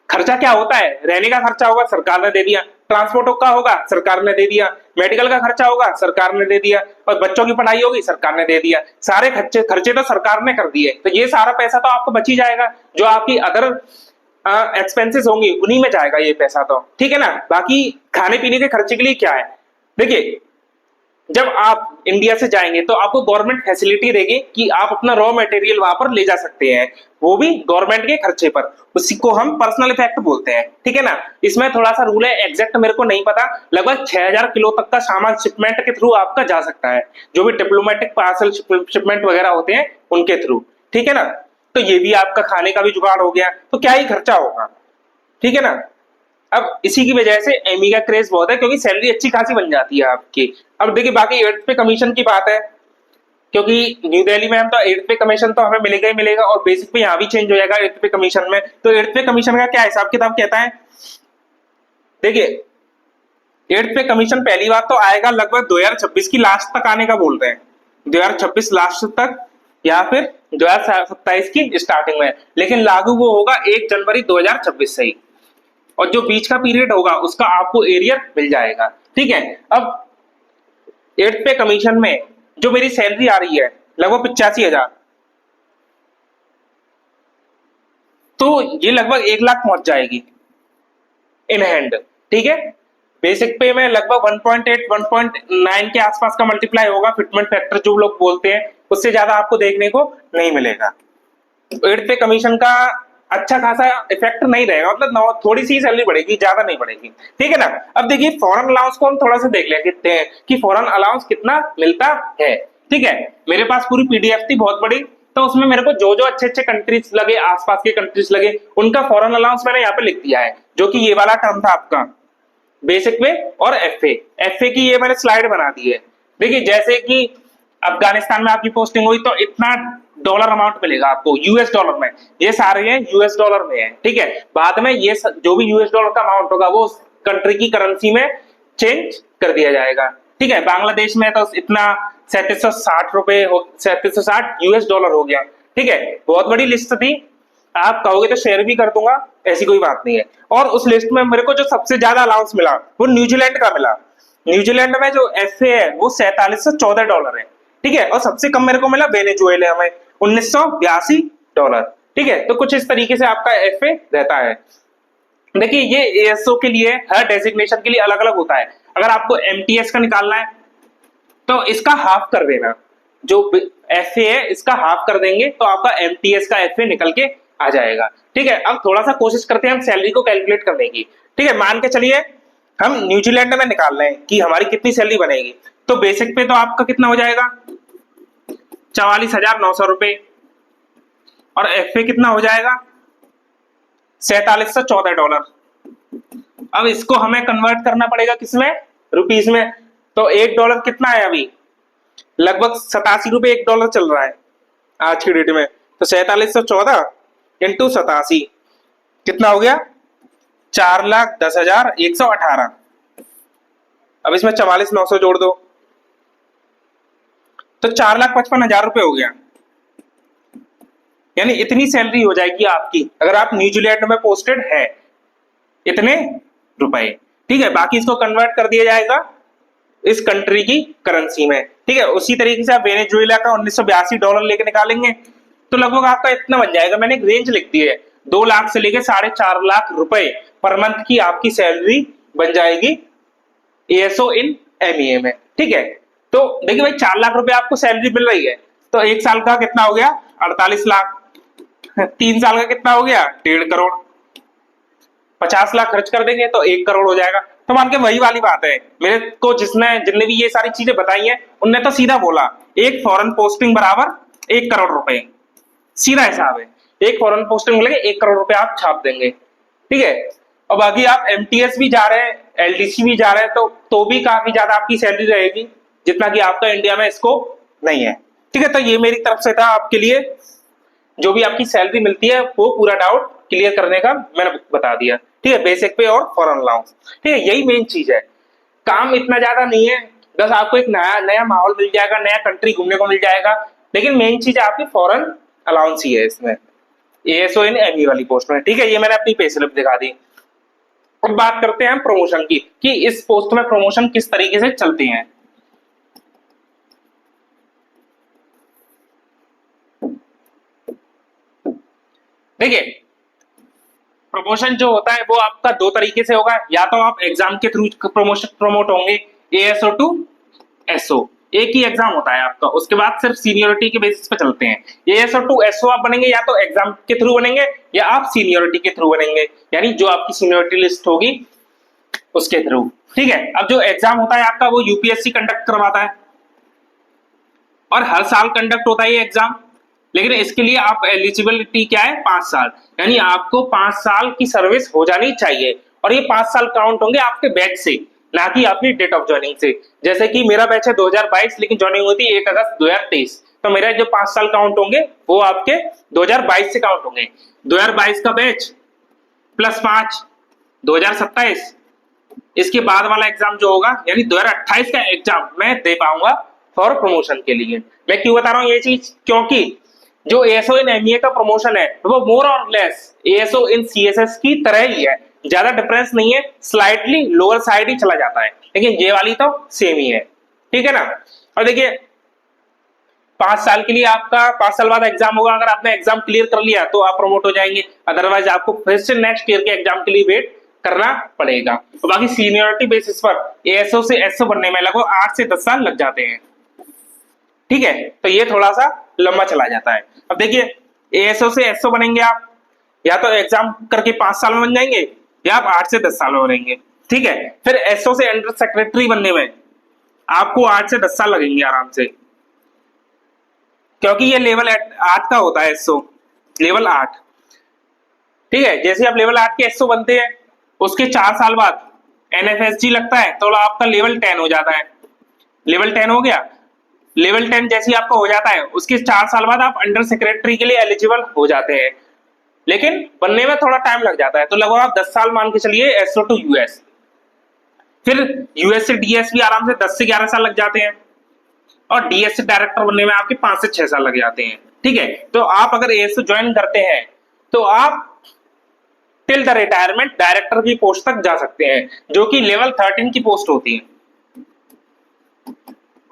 खर्चा क्या होता है, रहने का खर्चा होगा सरकार ने दे दिया, ट्रांसपोर्ट का होगा सरकार ने दे दिया, मेडिकल का खर्चा होगा सरकार ने दे दिया, और बच्चों की पढ़ाई होगी सरकार ने दे दिया। सारे खर्चे तो सरकार ने कर दिए, तो ये सारा पैसा तो आपको बच ही जाएगा, जो आपकी अदर एक्सपेंसेस होंगी उन्हीं में जाएगा ये पैसा तो। ठीक है ना, बाकी खाने पीने के खर्चे के लिए क्या है, देखिए जब आप इंडिया से जाएंगे तो आपको गवर्नमेंट फैसिलिटी देगी कि आप अपना रॉ मटेरियल वहां पर ले जा सकते हैं, वो भी गवर्नमेंट के खर्चे पर। उसी को हम पर्सनल इफेक्ट बोलते हैं, ठीक है ना। इसमें थोड़ा सा रूल है, एग्जैक्ट मेरे को नहीं पता, लगभग 6000 किलो तक का सामान शिपमेंट के थ्रू आपका जा सकता है, जो भी डिप्लोमेटिक पार्सल शिपमेंट वगैरह होते हैं उनके थ्रू, ठीक है ना। तो ये भी आपका खाने का भी जुगाड़ हो गया, तो क्या ही खर्चा होगा, ठीक है ना। अब इसी की वजह से एमी का क्रेज बहुत है, क्योंकि सैलरी अच्छी खासी बन जाती है आपकी। अब देखिए बाकी 8th पे कमीशन की बात है, क्योंकि न्यू दिल्ली में हम तो 8th पे कमीशन तो हमें मिलेगा ही मिलेगा, और बेसिक पे यहाँ भी चेंज हो जाएगा 8th पे कमीशन में। तो 8th पे कमीशन का क्या हिसाब किताब कहता है, देखिए 8th पे कमीशन पहली बार तो आएगा लगभग 2026 की लास्ट तक आने का बोल रहे हैं, 2026 लास्ट तक या फिर 2027 की स्टार्टिंग में, लेकिन लागू वो होगा 1 जनवरी 2026 से ही, और जो बीच का पीरियड होगा उसका आपको एरियर मिल जाएगा, ठीक है। अब 8th पे कमीशन में जो मेरी सैलरी आ रही है लगभग 85,000, तो ये लगभग 1 लाख पहुंच जाएगी इन हैंड, ठीक है। बेसिक पे में लगभग 1.8 1.9 के आसपास का मल्टीप्लाई होगा, फिटमेंट फैक्टर जो लोग बोलते हैं, उससे ज्यादा आपको देखने को नहीं मिलेगा। 8th पे कमीशन का अच्छा खासा इफेक्ट नहीं रहेगा, मतलब थोड़ी सी सैलरी बढ़ेगी, ज्यादा नहीं बढ़ेगी, ठीक है ना। अब देखिए फॉरेन अलाउंस को हम थोड़ा सा देख लेते हैं कि फॉरेन अलाउंस कितना मिलता है, ठीक है। मेरे पास पूरी पीडीएफ थी बहुत बड़ी, तो उसमें मेरे को जो जो अच्छे अच्छे कंट्रीज लगे, आसपास के कंट्रीज लगे, उनका फॉरेन अलाउंस मैंने यहाँ पे लिख दिया है, जो कि ये वाला टर्म था आपका बेसिक पे और एफए। एफए की ये मैंने स्लाइड बना दी है। देखिए जैसे कि अफगानिस्तान में आपकी पोस्टिंग हुई तो इतना डॉलर अमाउंट मिलेगा आपको यूएस डॉलर में, ये सारे हैं यूएस डॉलर में है, ठीक है। बाद में ये जो भी यूएस डॉलर का अमाउंट होगा वो कंट्री की करेंसी में चेंज कर दिया जाएगा, ठीक है। बांग्लादेश में तो इतना 3760 रुपए 3760 यूएस डॉलर हो गया, ठीक है। बहुत बड़ी लिस्ट थी, आप कहोगे तो शेयर भी कर दूंगा, ऐसी कोई बात नहीं है। और उस लिस्ट में मेरे को जो सबसे ज्यादा अलाउंस मिला वो न्यूजीलैंड का मिला। न्यूजीलैंड में जो एफए है वो 4714 डॉलर है, ठीक है। और सबसे कम मेरे को मिला वेनेजुएला में 1982 डॉलर, ठीक है। तो कुछ इस तरीके से आपका एफए रहता है। देखिए ये एएसओ के लिए हर डेजिग्नेशन के लिए अलग अलग होता है। अगर आपको एमटीएस का निकालना है तो इसका हाफ कर देना, जो एफए है इसका हाफ कर देंगे तो आपका एमटीएस का एफए निकल के आ जाएगा, ठीक है। अब थोड़ा सा कोशिश करते हैं हम सैलरी को कैलकुलेट करने की, ठीक है। मान के चलिए हम न्यूजीलैंड में निकाल रहे हैं कि हमारी कितनी सैलरी बनेगी, तो बेसिक पे तो आपका कितना हो जाएगा 44,900 रुपए, और एफए कितना हो जाएगा 4714 डॉलर। अब इसको हमें कन्वर्ट करना पड़ेगा किसमें, रुपीस में। तो $1 कितना है अभी, लगभग 87 रुपए $1 चल रहा है आज की डेट में। तो 4714 इंटू 87 कितना हो गया 4,10,118। अब इसमें 44,900 जोड़ दो तो 4,55,000 रुपए हो गया, यानी इतनी सैलरी हो जाएगी आपकी अगर आप न्यूजीलैंड में पोस्टेड है, इतने रुपए, ठीक है। बाकी इसको कन्वर्ट कर दिया जाएगा इस कंट्री की करेंसी में, ठीक है। उसी तरीके से आप वेनेजुएला का 1982 डॉलर लेके निकालेंगे तो लगभग आपका इतना बन जाएगा। मैंने एक रेंज लिख दी है 2 लाख से लेके 4.5 लाख रुपए पर मंथ की आपकी सैलरी बन जाएगी एएसओ इन एमईए में, ठीक है। तो देखिए भाई 4 लाख रुपए आपको सैलरी मिल रही है, तो 1 साल का कितना हो गया 48 लाख, 3 साल का कितना हो गया 1.5 करोड़, 50 लाख खर्च कर देंगे तो 1 करोड़ हो जाएगा। तो मान के वही वाली बात है, मेरे को जिनने भी ये सारी चीजें बताई हैं उनने तो सीधा बोला एक फॉरेन पोस्टिंग बराबर 1 करोड़ रुपए, सीधा हिसाब है। एक फॉरेन पोस्टिंग मिलेगी 1 करोड़ रुपए आप छाप देंगे, ठीक है। और बाकी आप एमटीएस भी जा रहे हैं, एलडीसी भी जा रहे हैं, तो भी काफी ज्यादा आपकी सैलरी रहेगी, जितना कि आपका इंडिया में स्कोप नहीं है, ठीक है। तो ये मेरी तरफ से था आपके लिए, जो भी आपकी सैलरी मिलती है वो पूरा डाउट क्लियर करने का मैंने बता दिया, ठीक है। बेसिक पे और फॉरेन अलाउंस, ठीक है, यही मेन चीज है। काम इतना ज्यादा नहीं है, बस आपको एक नया नया माहौल मिल जाएगा, नया कंट्री घूमने को मिल जाएगा, लेकिन मेन चीज आपकी फॉरेन अलाउंस ही है इसमें, एएसओ इन एमई वाली पोस्ट में, ठीक है। ये मैंने अपनी पे स्लिप दिखा दी। अब बात करते हैं प्रमोशन की कि इस पोस्ट में प्रमोशन किस तरीके से चलते हैं। देखिए प्रमोशन जो होता है वो आपका 2 तरीके से होगा, या तो आप एग्जाम के थ्रू प्रमोट होंगे एएसओ टू एसओ, एक ही एग्जाम होता है आपका, उसके बाद सिर्फ सीनियोरिटी के बेसिस पे चलते हैं। ये एसओ टू एसओ आप बनेंगे या तो एग्जाम के थ्रू बनेंगे या आप सीनियोरिटी के थ्रू बनेंगे, यानी जो आपकी सीनियोरिटी लिस्ट होगी उसके थ्रू। ठीक है, अब जो एग्जाम होता है आपका वो यूपीएससी कंडक्ट करवाता है और हर साल कंडक्ट होता है ये एग्जाम। लेकिन इसके लिए आप एलिजिबिलिटी क्या है, 5 साल, यानी आपको 5 साल की सर्विस हो जानी चाहिए और ये 5 साल काउंट होंगे आपके बैच से, ना कि आपकी डेट ऑफ ज्वाइनिंग से। जैसे कि मेरा बैच है 2022 लेकिन ज्वाइनिंग हुई थी 1 अगस्त 2023, तो मेरा जो 5 साल काउंट होंगे वो आपके 2022 से काउंट होंगे। 2022 का बैच प्लस 5 2027, इसके बाद वाला एग्जाम जो होगा यानी 2028 का एग्जाम मैं दे पाऊंगा फॉर प्रमोशन के लिए। मैं क्यों बता रहा हूँ ये चीज, क्योंकि जो एएसओ इन एमईए का प्रमोशन है वो मोर और लेस एएसओ इन सीएसएस की तरह ही है, ज्यादा डिफरेंस नहीं है, स्लाइटली लोअर साइड ही चला जाता है, लेकिन ये वाली तो सेम ही है। ठीक है ना। और देखिए 5 साल के लिए आपका 5 साल बाद एग्जाम होगा, अगर आपने एग्जाम क्लियर कर लिया तो आप प्रमोट हो जाएंगे, अदरवाइज आपको फिर से नेक्स्ट ईयर के एग्जाम के लिए वेट करना पड़ेगा। तो बाकी सीनियरिटी बेसिस पर एएसओ से एसओ बनने में लगभग 8 से 10 साल लग जाते हैं। ठीक है, तो ये थोड़ा सा लंबा चला जाता है। अब देखिए एएसओ से एसओ बनेंगे आप, या तो एग्जाम करके 5 साल में बन जाएंगे या आप 8 से 10 साल में बनेंगे। ठीक है, फिर एसओ से अंडर सेक्रेटरी बनने में आपको 8 से 10 साल लगेंगे आराम से, क्योंकि ये लेवल 8 का होता है एसओ, लेवल 8। ठीक है, जैसे आप लेवल 8 के एसओ बनते हैं उसके 4 साल बाद एनएफएसजी लगता है तो आपका लेवल 10 हो जाता है। लेवल 10 हो गया, लेवल 10 जैसे आपका हो जाता है उसके 4 साल बाद आप अंडर सेक्रेटरी के लिए एलिजिबल हो जाते हैं, लेकिन बनने में थोड़ा टाइम लग जाता है, तो लगभग आप 10 साल मान के चलिए एसओ टू यूएस। फिर यूएस से डीएस भी आराम से 10 से 11 साल लग जाते हैं और डीएस से डायरेक्टर बनने में आपके 5 से 6 साल लग जाते हैं। ठीक है, तो आप अगर एएसओ ज्वाइन करते हैं तो आप टिल द रिटायरमेंट डायरेक्टर की पोस्ट तक जा सकते हैं, जो कि लेवल 13 की पोस्ट होती है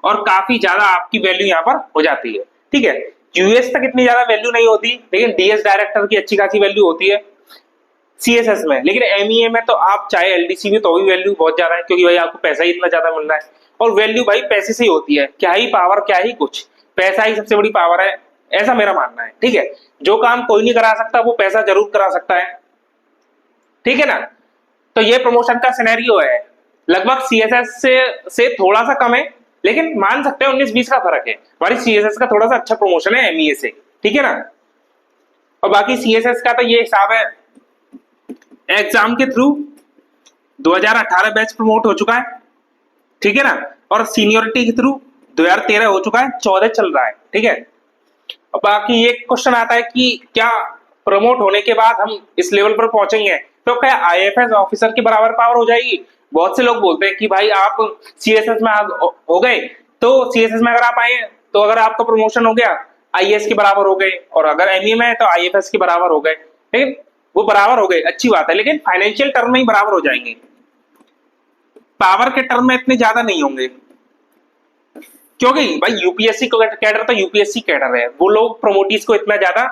और काफी ज्यादा आपकी वैल्यू यहाँ पर हो जाती है। ठीक है, यूएस तक इतनी ज्यादा वैल्यू नहीं होती, लेकिन डीएस डायरेक्टर की अच्छी खासी वैल्यू होती है सीएसएस में। लेकिन एमईए में तो आप चाहे एलडीसी में तो भी वैल्यू बहुत ज्यादा है, क्योंकि भाई आपको पैसा ही इतना ज्यादा मिल रहा है और वैल्यू भाई पैसे से ही होती है, क्या ही पावर क्या ही कुछ, पैसा ही सबसे बड़ी पावर है, ऐसा मेरा मानना है। ठीक है, जो काम कोई नहीं करा सकता वो पैसा जरूर करा सकता है। ठीक है ना, तो ये प्रमोशन का सिनेरियो है, लगभग सीएसएस से थोड़ा सा कम है, लेकिन मान सकते हैं 19-20 का फर्क है। हमारी सीएसएस का थोड़ा सा अच्छा प्रमोशन है एमईए से। ठीक है ना, और बाकी सीएसएस का तो ये हिसाब है, एग्जाम के थ्रू 2018 बैच प्रमोट हो चुका है। ठीक है ना, और सीनियोरिटी के थ्रू 2013 हो चुका है, 14 चल रहा है। ठीक है, और बाकी ये क्वेश्चन आता है कि क्या प्रमोट होने के बाद हम इस लेवल पर पहुंचेंगे तो क्या आईएफएस ऑफिसर के बराबर पावर हो जाएगी। बहुत से लोग बोलते हैं कि भाई आप सीएसएस में हो गए, तो सीएसएस में अगर आप आए तो अगर आपका प्रमोशन हो गया आईएएस के बराबर हो गए, और अगर एमईए में है तो आईएफएस के बराबर हो गए। लेकिन वो बराबर हो गए अच्छी बात है, लेकिन फाइनेंशियल टर्म में ही बराबर हो जाएंगे, पावर के टर्म में इतने ज्यादा नहीं होंगे, क्योंकि भाई यूपीएससी कैडर तो यूपीएससी कैडर है, वो लोग प्रमोटीज को इतना ज्यादा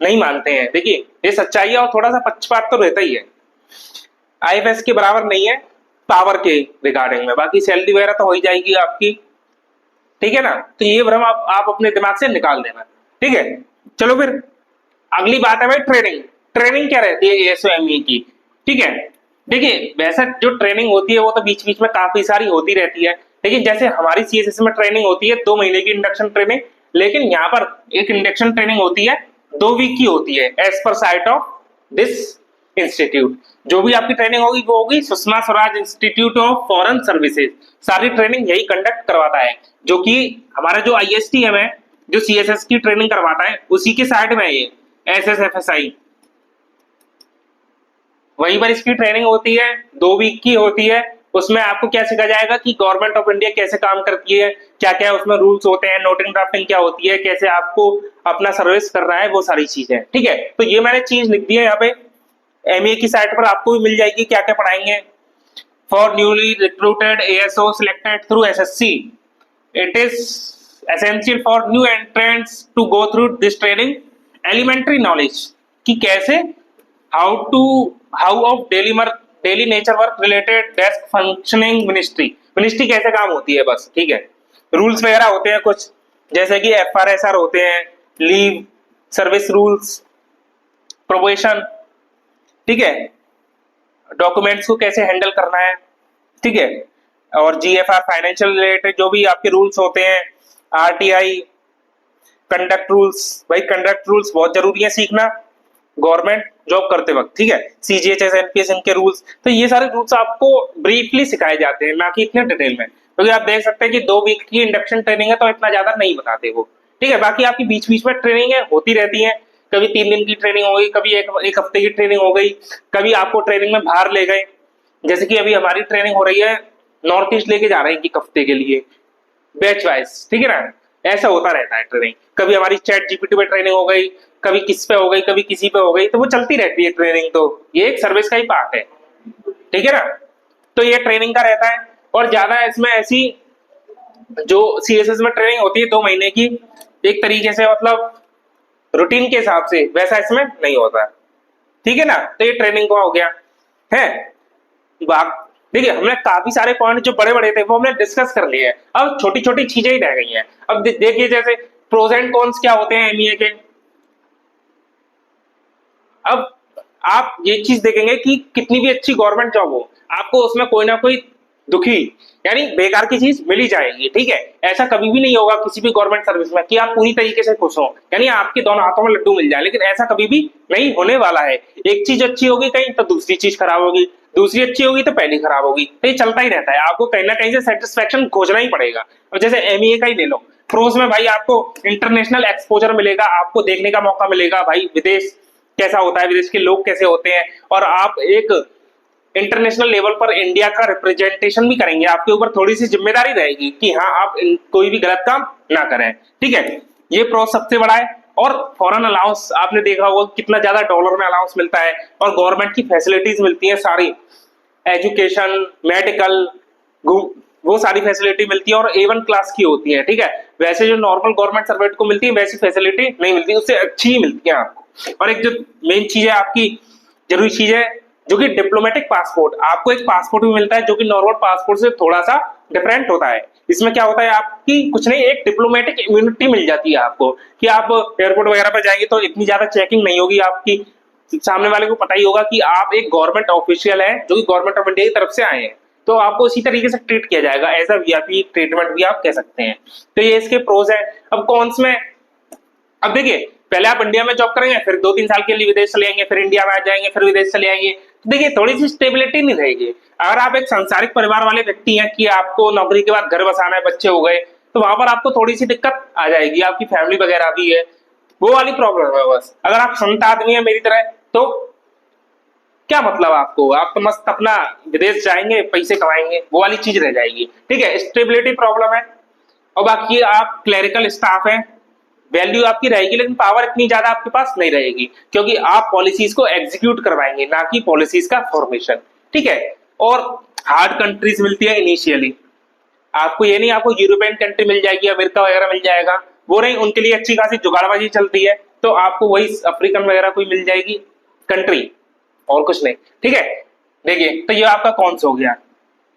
नहीं मानते हैं। देखिए ये सच्चाई है और थोड़ा सा पक्षपात तो रहता ही है, आईएफएस के बराबर नहीं है पावर के रिगार्डिंग में, बाकी सैलरी वगैरह तो हो ही जाएगी आपकी। ठीक है ना, तो ये भ्रम आप अपने दिमाग से निकाल देना। ठीक है, चलो फिर अगली बात है भाई ट्रेनिंग। ट्रेनिंग क्या रहती है एएसओएमई की। ठीक है, देखिए वैसे जो ट्रेनिंग होती है वो तो बीच बीच में काफी सारी होती रहती है, लेकिन जैसे हमारी सीएसएस में ट्रेनिंग होती है 2 महीने की इंडक्शन ट्रेनिंग, लेकिन यहाँ पर एक इंडक्शन ट्रेनिंग होती है 2 वीक की होती है as per site of this institute. जो भी आपकी ट्रेनिंग होगी वो होगी Sushma Swaraj institute of foreign services, सारी ट्रेनिंग यही कंडक्ट करवाता है, जो कि हमारा जो आईएसटीएम है जो सीएसएस की ट्रेनिंग करवाता है उसी के साइड में है ये एसएसएफएसआई, वहीं पर इसकी ट्रेनिंग होती है 2 वीक की होती है। उसमें आपको क्या सिखाया जाएगा कि गवर्नमेंट ऑफ इंडिया कैसे काम करती है, क्या क्या उसमें रूल्स होते हैं, नोटिंग ड्राफ्टिंग क्या होती है, कैसे आपको अपना सर्विस करना है, वो सारी चीजें। ठीक है, तो ये मैंने चीज लिख दी है यहाँ पे, एमए की साइट पर आपको भी मिल जाएगी क्या क्या पढ़ाएंगे। For newly recruited ASO selected through SSC, it is essential for new entrants to go through this training. Elementary knowledge कि कैसे how of daily nature work related desk functioning ministry कैसे काम होती है बस। ठीक है, रूल्स वगैरह होते हैं कुछ, जैसे कि FRSR होते हैं, लीव, सर्विस रूल्स, प्रोबेशन, ठीक है, डॉक्यूमेंट्स को कैसे हैंडल करना है, ठीक है, और GFR फाइनेंशियल रिलेटेड जो भी आपके रूल्स होते हैं, RTI, कंडक्ट रूल्स, भाई कंडक्ट रूल्स बहुत जरूरी है सीखना गवर्नमेंट जॉब करते वक्त, ठीक है, CGHS NPS इनके रूल्स, तो ये सारे रूल्स आपको ब्रीफली सिखाए जाते हैं, ना कि इतने डिटेल में, क्योंकि आप देख सकते हैं कि 2 वीक की इंडक्शन ट्रेनिंग है तो इतना ज्यादा नहीं बताते वो, ठीक है, बाकी आपकी बीच बीच में ट्रेनिंग है होती रहती है, कभी 3 दिन की ट्रेनिंग हो गई, कभी एक हफ्ते की ट्रेनिंग हो गई, कभी आपको ट्रेनिंग में बाहर ले गए, जैसे कि अभी हमारी ट्रेनिंग हो रही है नॉर्थ ईस्ट लेके जा रहे हैं एक हफ्ते के लिए बैच वाइज, ठीक है ना, ऐसा होता रहता है ट्रेनिंग, कभी हमारी चैट GPT पे ट्रेनिंग हो गई, कभी किस पे हो गई, कभी किसी पे हो गई, तो वो चलती रहती है ट्रेनिंग, तो ये एक सर्विस का ही पार्ट है, ठीक है ना, तो ये ट्रेनिंग का रहता है, और ज्यादा इसमें ऐसी जो CSS में ट्रेनिंग होती है 2 महीने की एक तरीके से मतलब रूटीन के हिसाब से, वैसा इसमें नहीं होता, ठीक है ना, तो ये ट्रेनिंग का हो गया है। देखिए हमने काफी सारे पॉइंट जो बड़े बड़े थे वो हमने डिस्कस कर लिए हैं, अब छोटी छोटी चीजें ही रह गई हैं। अब देखिए जैसे प्रोज एंड कॉन्स क्या होते हैं MEA के, अब आप ये चीज देखेंगे कि कितनी भी अच्छी गवर्नमेंट जॉब हो आपको उसमें कोई ना कोई दुखी यानी बेकार की चीज मिल ही जाएगी, ठीक है, ऐसा कभी भी नहीं होगा किसी भी गवर्नमेंट सर्विस में कि आप पूरी तरीके से खुश हो, यानी आपके दोनों हाथों में लड्डू मिल जाए, लेकिन ऐसा कभी भी नहीं होने वाला है। एक चीज अच्छी होगी कहीं तो दूसरी चीज खराब होगी, दूसरी अच्छी होगी तो पहली खराब होगी, तो ये चलता ही रहता है, आपको कहीं ना कहीं से सेटिस्फेक्शन खोजना ही पड़ेगा। अब जैसे MEA का ही ले लो, प्रोज में भाई आपको इंटरनेशनल एक्सपोजर मिलेगा, आपको देखने का मौका मिलेगा भाई विदेश कैसा होता है, विदेश के लोग कैसे होते हैं, और आप एक इंटरनेशनल लेवल पर इंडिया का रिप्रेजेंटेशन भी करेंगे, आपके ऊपर थोड़ी सी जिम्मेदारी रहेगी कि हाँ आप कोई भी गलत काम ना करें, ठीक है, ये प्रो सबसे बड़ा है। और फॉरेन अलाउंस आपने देखा होगा कितना ज्यादा डॉलर में अलाउंस मिलता है, और गवर्नमेंट की फैसिलिटीज मिलती है सारी, एजुकेशन, मेडिकल, वो सारी फैसिलिटी मिलती है और A1 क्लास की होती है, ठीक है, वैसे जो नॉर्मल गवर्नमेंट सर्वेंट को मिलती है वैसी फैसिलिटी नहीं मिलती, उससे अच्छी ही मिलती है आपको। और एक जो मेन चीज है आपकी जरूरी चीज है जो कि डिप्लोमेटिक पासपोर्ट, आपको एक पासपोर्ट भी मिलता है जो कि नॉर्मल पासपोर्ट से थोड़ा सा डिफरेंट होता है। इसमें क्या होता है आपकी कुछ नहीं, एक डिप्लोमेटिक इम्यूनिटी मिल जाती है आपको कि आप एयरपोर्ट वगैरह पर जाएंगे तो इतनी ज्यादा चेकिंग नहीं होगी आपकी, सामने वाले को पता ही होगा कि आप एक गवर्नमेंट ऑफिशियल है जो कि गवर्नमेंट ऑफ इंडिया की तरफ से आए हैं, तो आपको इसी तरीके से ट्रीट किया जाएगा, एज अ VIP ट्रीटमेंट भी आप कह सकते हैं। तो ये इसके प्रोज है। अब कॉन्स में, अब देखिए पहले आप इंडिया में जॉब करेंगे, फिर 2-3 साल के लिए विदेश चले जाएंगे, फिर इंडिया में आ जाएंगे, फिर विदेश चले आएंगे, तो देखिए थोड़ी सी स्टेबिलिटी नहीं रहेगी। अगर आप एक संसारिक परिवार वाले व्यक्ति हैं कि आपको नौकरी के बाद घर बसाना है, बच्चे हो गए, तो वहां पर आपको थोड़ी सी दिक्कत आ जाएगी, आपकी फैमिली वगैरह भी है, वो वाली प्रॉब्लम है बस। अगर आप संत आदमी है मेरी तरह तो क्या मतलब आपको, आप तो मस्त अपना विदेश जाएंगे, पैसे कमाएंगे, वो वाली चीज रह जाएगी, ठीक है, स्टेबिलिटी प्रॉब्लम है। और बाकी आप क्लरिकल स्टाफ हैं, वैल्यू आपकी रहेगी लेकिन पावर इतनी ज्यादा आपके पास नहीं रहेगी, क्योंकि आप पॉलिसीज को एग्जीक्यूट करवाएंगे ना कि पॉलिसीज का फॉर्मेशन, ठीक है। और हार्ड कंट्रीज मिलती है इनिशियली, आपको ये नहीं आपको यूरोपियन कंट्री मिल जाएगी, अमेरिका वगैरह मिल जाएगा, वो नहीं, उनके लिए अच्छी खासी जुगाड़बाजी चलती है, तो आपको वही अफ्रीकन वगैरह कोई मिल जाएगी कंट्री, और कुछ नहीं, ठीक है। देखिए तो ये आपका कॉन्स हो गया,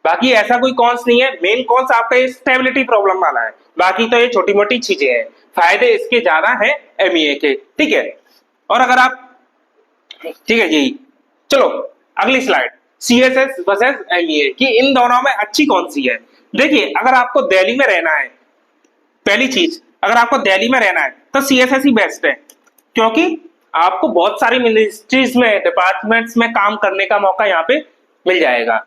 बाकी ऐसा कोई कॉन्स नहीं है, मेन कॉन्स आपका ये स्टेबिलिटी प्रॉब्लम वाला है, बाकी तो ये छोटी मोटी चीजें हैं, फायदे इसके ज्यादा हैं MEA के, ठीक है। और अगर आप, ठीक है जी, चलो अगली स्लाइड, CSS वर्सेस MEA कि इन दोनों में अच्छी कौन सी है। देखिए अगर आपको दिल्ली में रहना है, पहली चीज अगर आपको दिल्ली में रहना है तो CSS ही बेस्ट है, क्योंकि आपको बहुत सारी मिनिस्ट्रीज में, डिपार्टमेंट्स में काम करने का मौका यहाँ पे मिल जाएगा।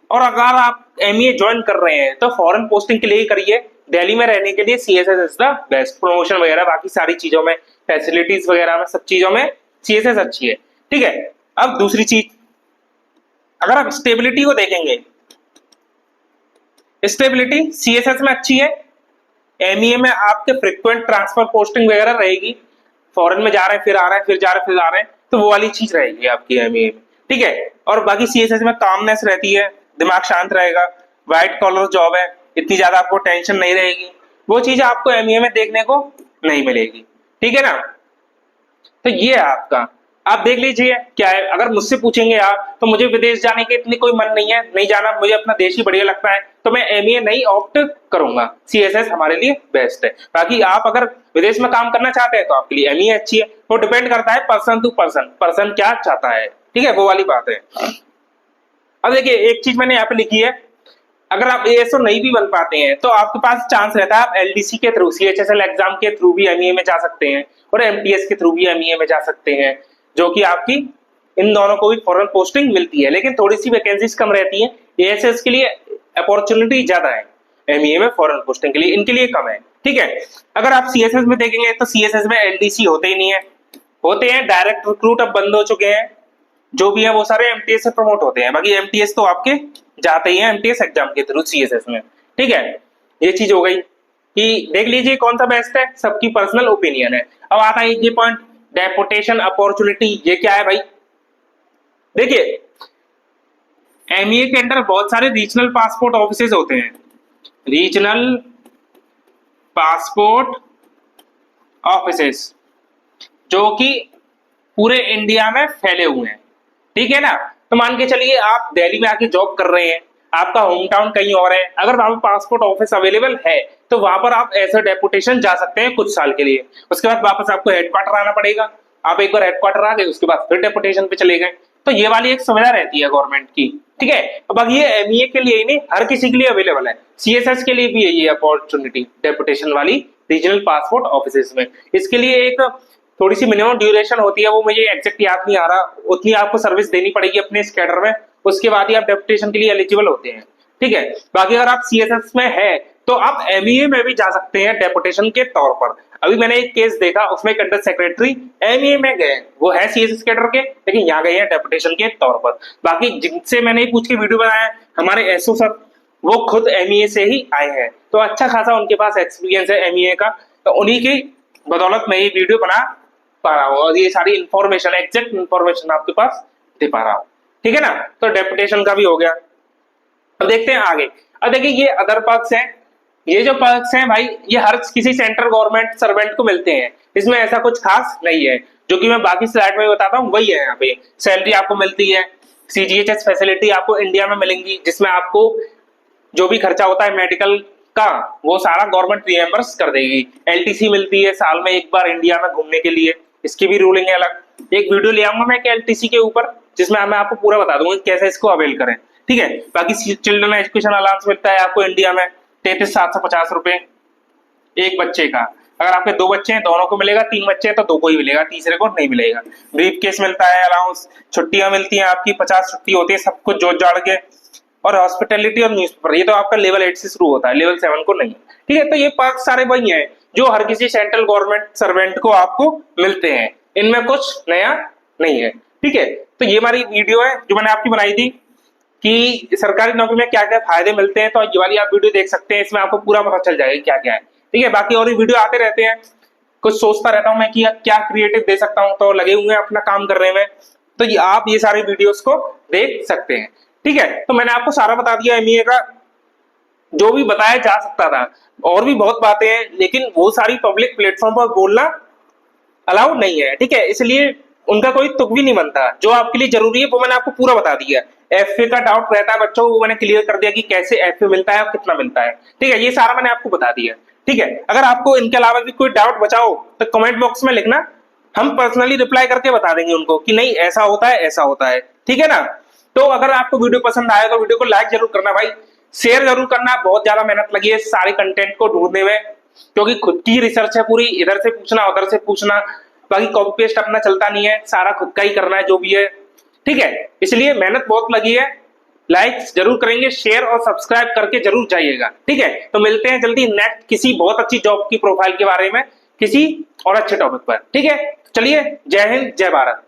और अगर आप MEA ज्वाइन कर रहे हैं तो फॉरेन पोस्टिंग के लिए ही करिए, दिल्ली में रहने के लिए CSS is the best, promotion वगैरह बाकी सारी चीजों में, फैसिलिटीज वगैरह में, सब चीजों में CSS अच्छी है, ठीक है। अब दूसरी चीज, अगर आप स्टेबिलिटी को देखेंगे, स्टेबिलिटी CSS में अच्छी है, MEA में आपके फ्रिक्वेंट ट्रांसफर पोस्टिंग वगैरह रहेगी, फॉरेन में जा रहे हैं फिर आ रहे हैं, फिर जा रहे हैं फिर आ रहे हैं, तो वो वाली चीज रहेगी आपकी MEA में, ठीक है। और बाकी CSS में कामनेस रहती है, दिमाग शांत रहेगा, व्हाइट कॉलर जॉब है, इतनी ज्यादा आपको टेंशन नहीं रहेगी, वो चीज आपको MEA में देखने को नहीं मिलेगी, ठीक है ना। तो ये है आपका, आप देख लीजिए क्या है। अगर मुझसे पूछेंगे आप तो मुझे विदेश जाने के इतनी कोई मन नहीं है, नहीं जाना, मुझे अपना देश ही बढ़िया लगता है, तो मैं एमईए नहीं ऑप्ट करूंगा। सीएसएस हमारे लिए बेस्ट है। बाकी आप अगर विदेश में काम करना चाहते हैं तो आपके लिए एमईए अच्छी है। वो डिपेंड करता है पर्सन टू पर्सन, पर्सन क्या चाहता है, ठीक है, वो वाली बात है। अब देखिए एक चीज मैंने यहाँ पे लिखी है, अगर आप एएसओ नहीं भी बन पाते हैं तो आपके पास चांस रहता है आप एलडीसी के थ्रू, सीएचएसएल एग्जाम के थ्रू भी एमईए में जा सकते हैं और एमटीएस के थ्रू भी एमईए में जा सकते हैं, जो कि आपकी इन दोनों को भी फॉरेन पोस्टिंग मिलती है, लेकिन थोड़ी सी वैकेंसीज कम रहती है। एएसएस के लिए अपॉर्चुनिटी ज्यादा है, एमईए में फॉरेन पोस्टिंग के लिए इनके लिए कम है, ठीक है। अगर आप सीएसएस में देखेंगे तो सीएसएस में एलडीसी होते ही नहीं है, होते हैं डायरेक्ट रिक्रूट, अब बंद हो चुके हैं, जो भी है वो सारे एमटीएस से प्रमोट होते हैं। बाकी एमटीएस तो आपके जाते ही हैं एमटीएस एग्जाम के थ्रू सीएसएस में, ठीक है। ये चीज हो गई कि देख लीजिए कौन सा बेस्ट है, सबकी पर्सनल ओपिनियन है। अब आता है ये पॉइंट, डेपुटेशन अपॉर्चुनिटी, ये क्या है भाई? देखिए एमईए के अंदर बहुत सारे रीजनल पासपोर्ट ऑफिसेज होते हैं, रीजनल पासपोर्ट ऑफिसेज, जो कि पूरे इंडिया में फैले हुए हैं, ठीक है ना। तो मान के चलिए आप दिल्ली में आके जॉब कर रहे हैं, आपका होम टाउन कहीं और है, अगर वहां पर पासपोर्ट ऑफिस अवेलेबल है तो वहां पर आप एज अ डेपुटेशन जा सकते हैं कुछ साल के लिए। उसके बाद वापस आपको हेडक्वार्टर आना पड़ेगा, आप एक बार हेडक्वार्टर आ गए उसके बाद फिर डेपुटेशन पे चले गए। तो ये वाली एक सुविधा रहती है गवर्नमेंट की, ठीक है। अब ये एमईए के लिए ही नहीं, हर किसी के लिए अवेलेबल है। सीएसएस के लिए भी है ये अपॉर्चुनिटी डेपुटेशन वाली रीजनल पासपोर्ट ऑफिस में। इसके लिए एक थोड़ी सी मिनिमम ड्यूरेशन होती है, वो मुझे एग्जैक्ट याद नहीं आ रहा, उतनी आपको सर्विस देनी पड़ेगी अपने इस कैडर में, उसके बाद ही आप डेपुटेशन के लिए एलिजिबल होते हैं, ठीक है। बाकी अगर आप सीएसएस में है तो आप एमईए में भी जा सकते हैं डेपुटेशन के तौर पर। अभी मैंने एक केस देखा, उसमें एक अंडर सेक्रेटरी एमईए में गए, वो है सीएसएस कैडर के, लेकिन यहाँ गए हैं डेपुटेशन के तौर पर। बाकी जिनसे मैंने पूछ के वीडियो बनाया हमारे एसओ सर, वो खुद एमईए से ही आए हैं, तो अच्छा खासा उनके पास एक्सपीरियंस है एमईए का, तो उन्हीं की बदौलत मैं ये वीडियो बना पा रहा हूँ और ये सारी इंफॉर्मेशन, एग्जैक्ट इंफॉर्मेशन आपके पास दे पा रहा हूँ, ठीक है ना। तो डेपुटेशन का भी हो गया। अब देखते हैं आगे। अब देखिए ये अदर पर्क्स हैं, ये जो पर्क्स हैं भाई ये हर किसी सेंट्रल गवर्नमेंट सर्वेंट को मिलते हैं, इसमें ऐसा कुछ खास नहीं है, जो कि मैं बाकी स्लाइड में बताता हूँ वही है। यहाँ पे सैलरी आपको मिलती है, सीजीएचएस फैसिलिटी आपको इंडिया में मिलेंगी, जिसमें आपको जो भी खर्चा होता है मेडिकल का वो सारा गवर्नमेंट रिएम्बर्स कर देगी। एलटीसी मिलती है साल में एक बार इंडिया में घूमने के लिए, इसकी भी रूलिंग है अलग। एक वीडियो ले आऊंगा मैं एलटीसी के ऊपर, जिसमें मैं आपको पूरा बता दूंगा कैसे इसको अवेल करें, ठीक है। बाकी चिल्ड्रन एजुकेशन अलाउंस मिलता है आपको इंडिया में 33,750 रुपए एक बच्चे का। अगर आपके 2 बच्चे हैं दोनों को मिलेगा, 3 बच्चे हैं तो 2 को ही मिलेगा, तीसरे को नहीं मिलेगा। ब्रीफ केस मिलता है अलाउंस, छुट्टियां मिलती हैं आपकी 50 छुट्टी होती है सब कुछ जोड़ जाड़ के, और हॉस्पिटैलिटी और न्यूज़पेपर ये तो आपका लेवल 8 से शुरू होता है, लेवल 7 को नहीं, ठीक है। तो ये पर्क सारे वही हैं जो हर किसी सेंट्रल गवर्नमेंट सर्वेंट को आपको मिलते हैं, इनमें कुछ नया नहीं है, ठीक है। तो ये हमारी वीडियो है जो मैंने आपकी बनाई थी कि सरकारी नौकरी में क्या क्या फायदे मिलते हैं, तो ये वाली आप वीडियो देख सकते हैं, इसमें आपको पूरा पता चल जाएगा क्या क्या है, ठीक है। बाकी और भी वीडियो आते रहते हैं, कुछ सोचता रहता हूँ मैं कि क्या क्रिएटिव दे सकता हूँ, तो लगे हुए हैं अपना काम करने में, तो आप ये सारे वीडियोस को देख सकते हैं, ठीक है। तो मैंने आपको सारा बता दिया एमईए का, जो भी बताया जा सकता था, और भी बहुत बातें हैं लेकिन वो सारी पब्लिक प्लेटफॉर्म पर बोलना अलाउ नहीं है, ठीक है। इसलिए उनका कोई तुक भी नहीं बनता, जो आपके लिए जरूरी है वो मैंने आपको पूरा बता दिया। एफए का डाउट रहता है बच्चों को, वो मैंने क्लियर कर दिया कि कैसे एफए मिलता है और कितना मिलता है, ठीक है। ये सारा मैंने आपको बता दिया, ठीक है। अगर आपको इनके अलावा भी कोई डाउट बचाओ तो कमेंट बॉक्स में लिखना, हम पर्सनली रिप्लाई करके बता देंगे उनको कि नहीं ऐसा होता है ऐसा होता है, ठीक है ना। तो अगर आपको वीडियो पसंद आया तो वीडियो को लाइक जरूर करना भाई, शेयर जरूर करना। बहुत ज्यादा मेहनत लगी है सारे कंटेंट को ढूंढने में, क्योंकि खुद की रिसर्च है पूरी, इधर से पूछना उधर से पूछना, बाकी कॉपी पेस्ट अपना चलता नहीं है, सारा खुद का ही करना है जो भी है, ठीक है। इसलिए मेहनत बहुत लगी है, लाइक जरूर करेंगे, शेयर और सब्सक्राइब करके जरूर जाइएगा, ठीक है। तो मिलते हैं जल्दी नेक्स्ट किसी बहुत अच्छी जॉब की प्रोफाइल के बारे में, किसी और अच्छे टॉपिक पर, ठीक है। चलिए, जय हिंद जय भारत।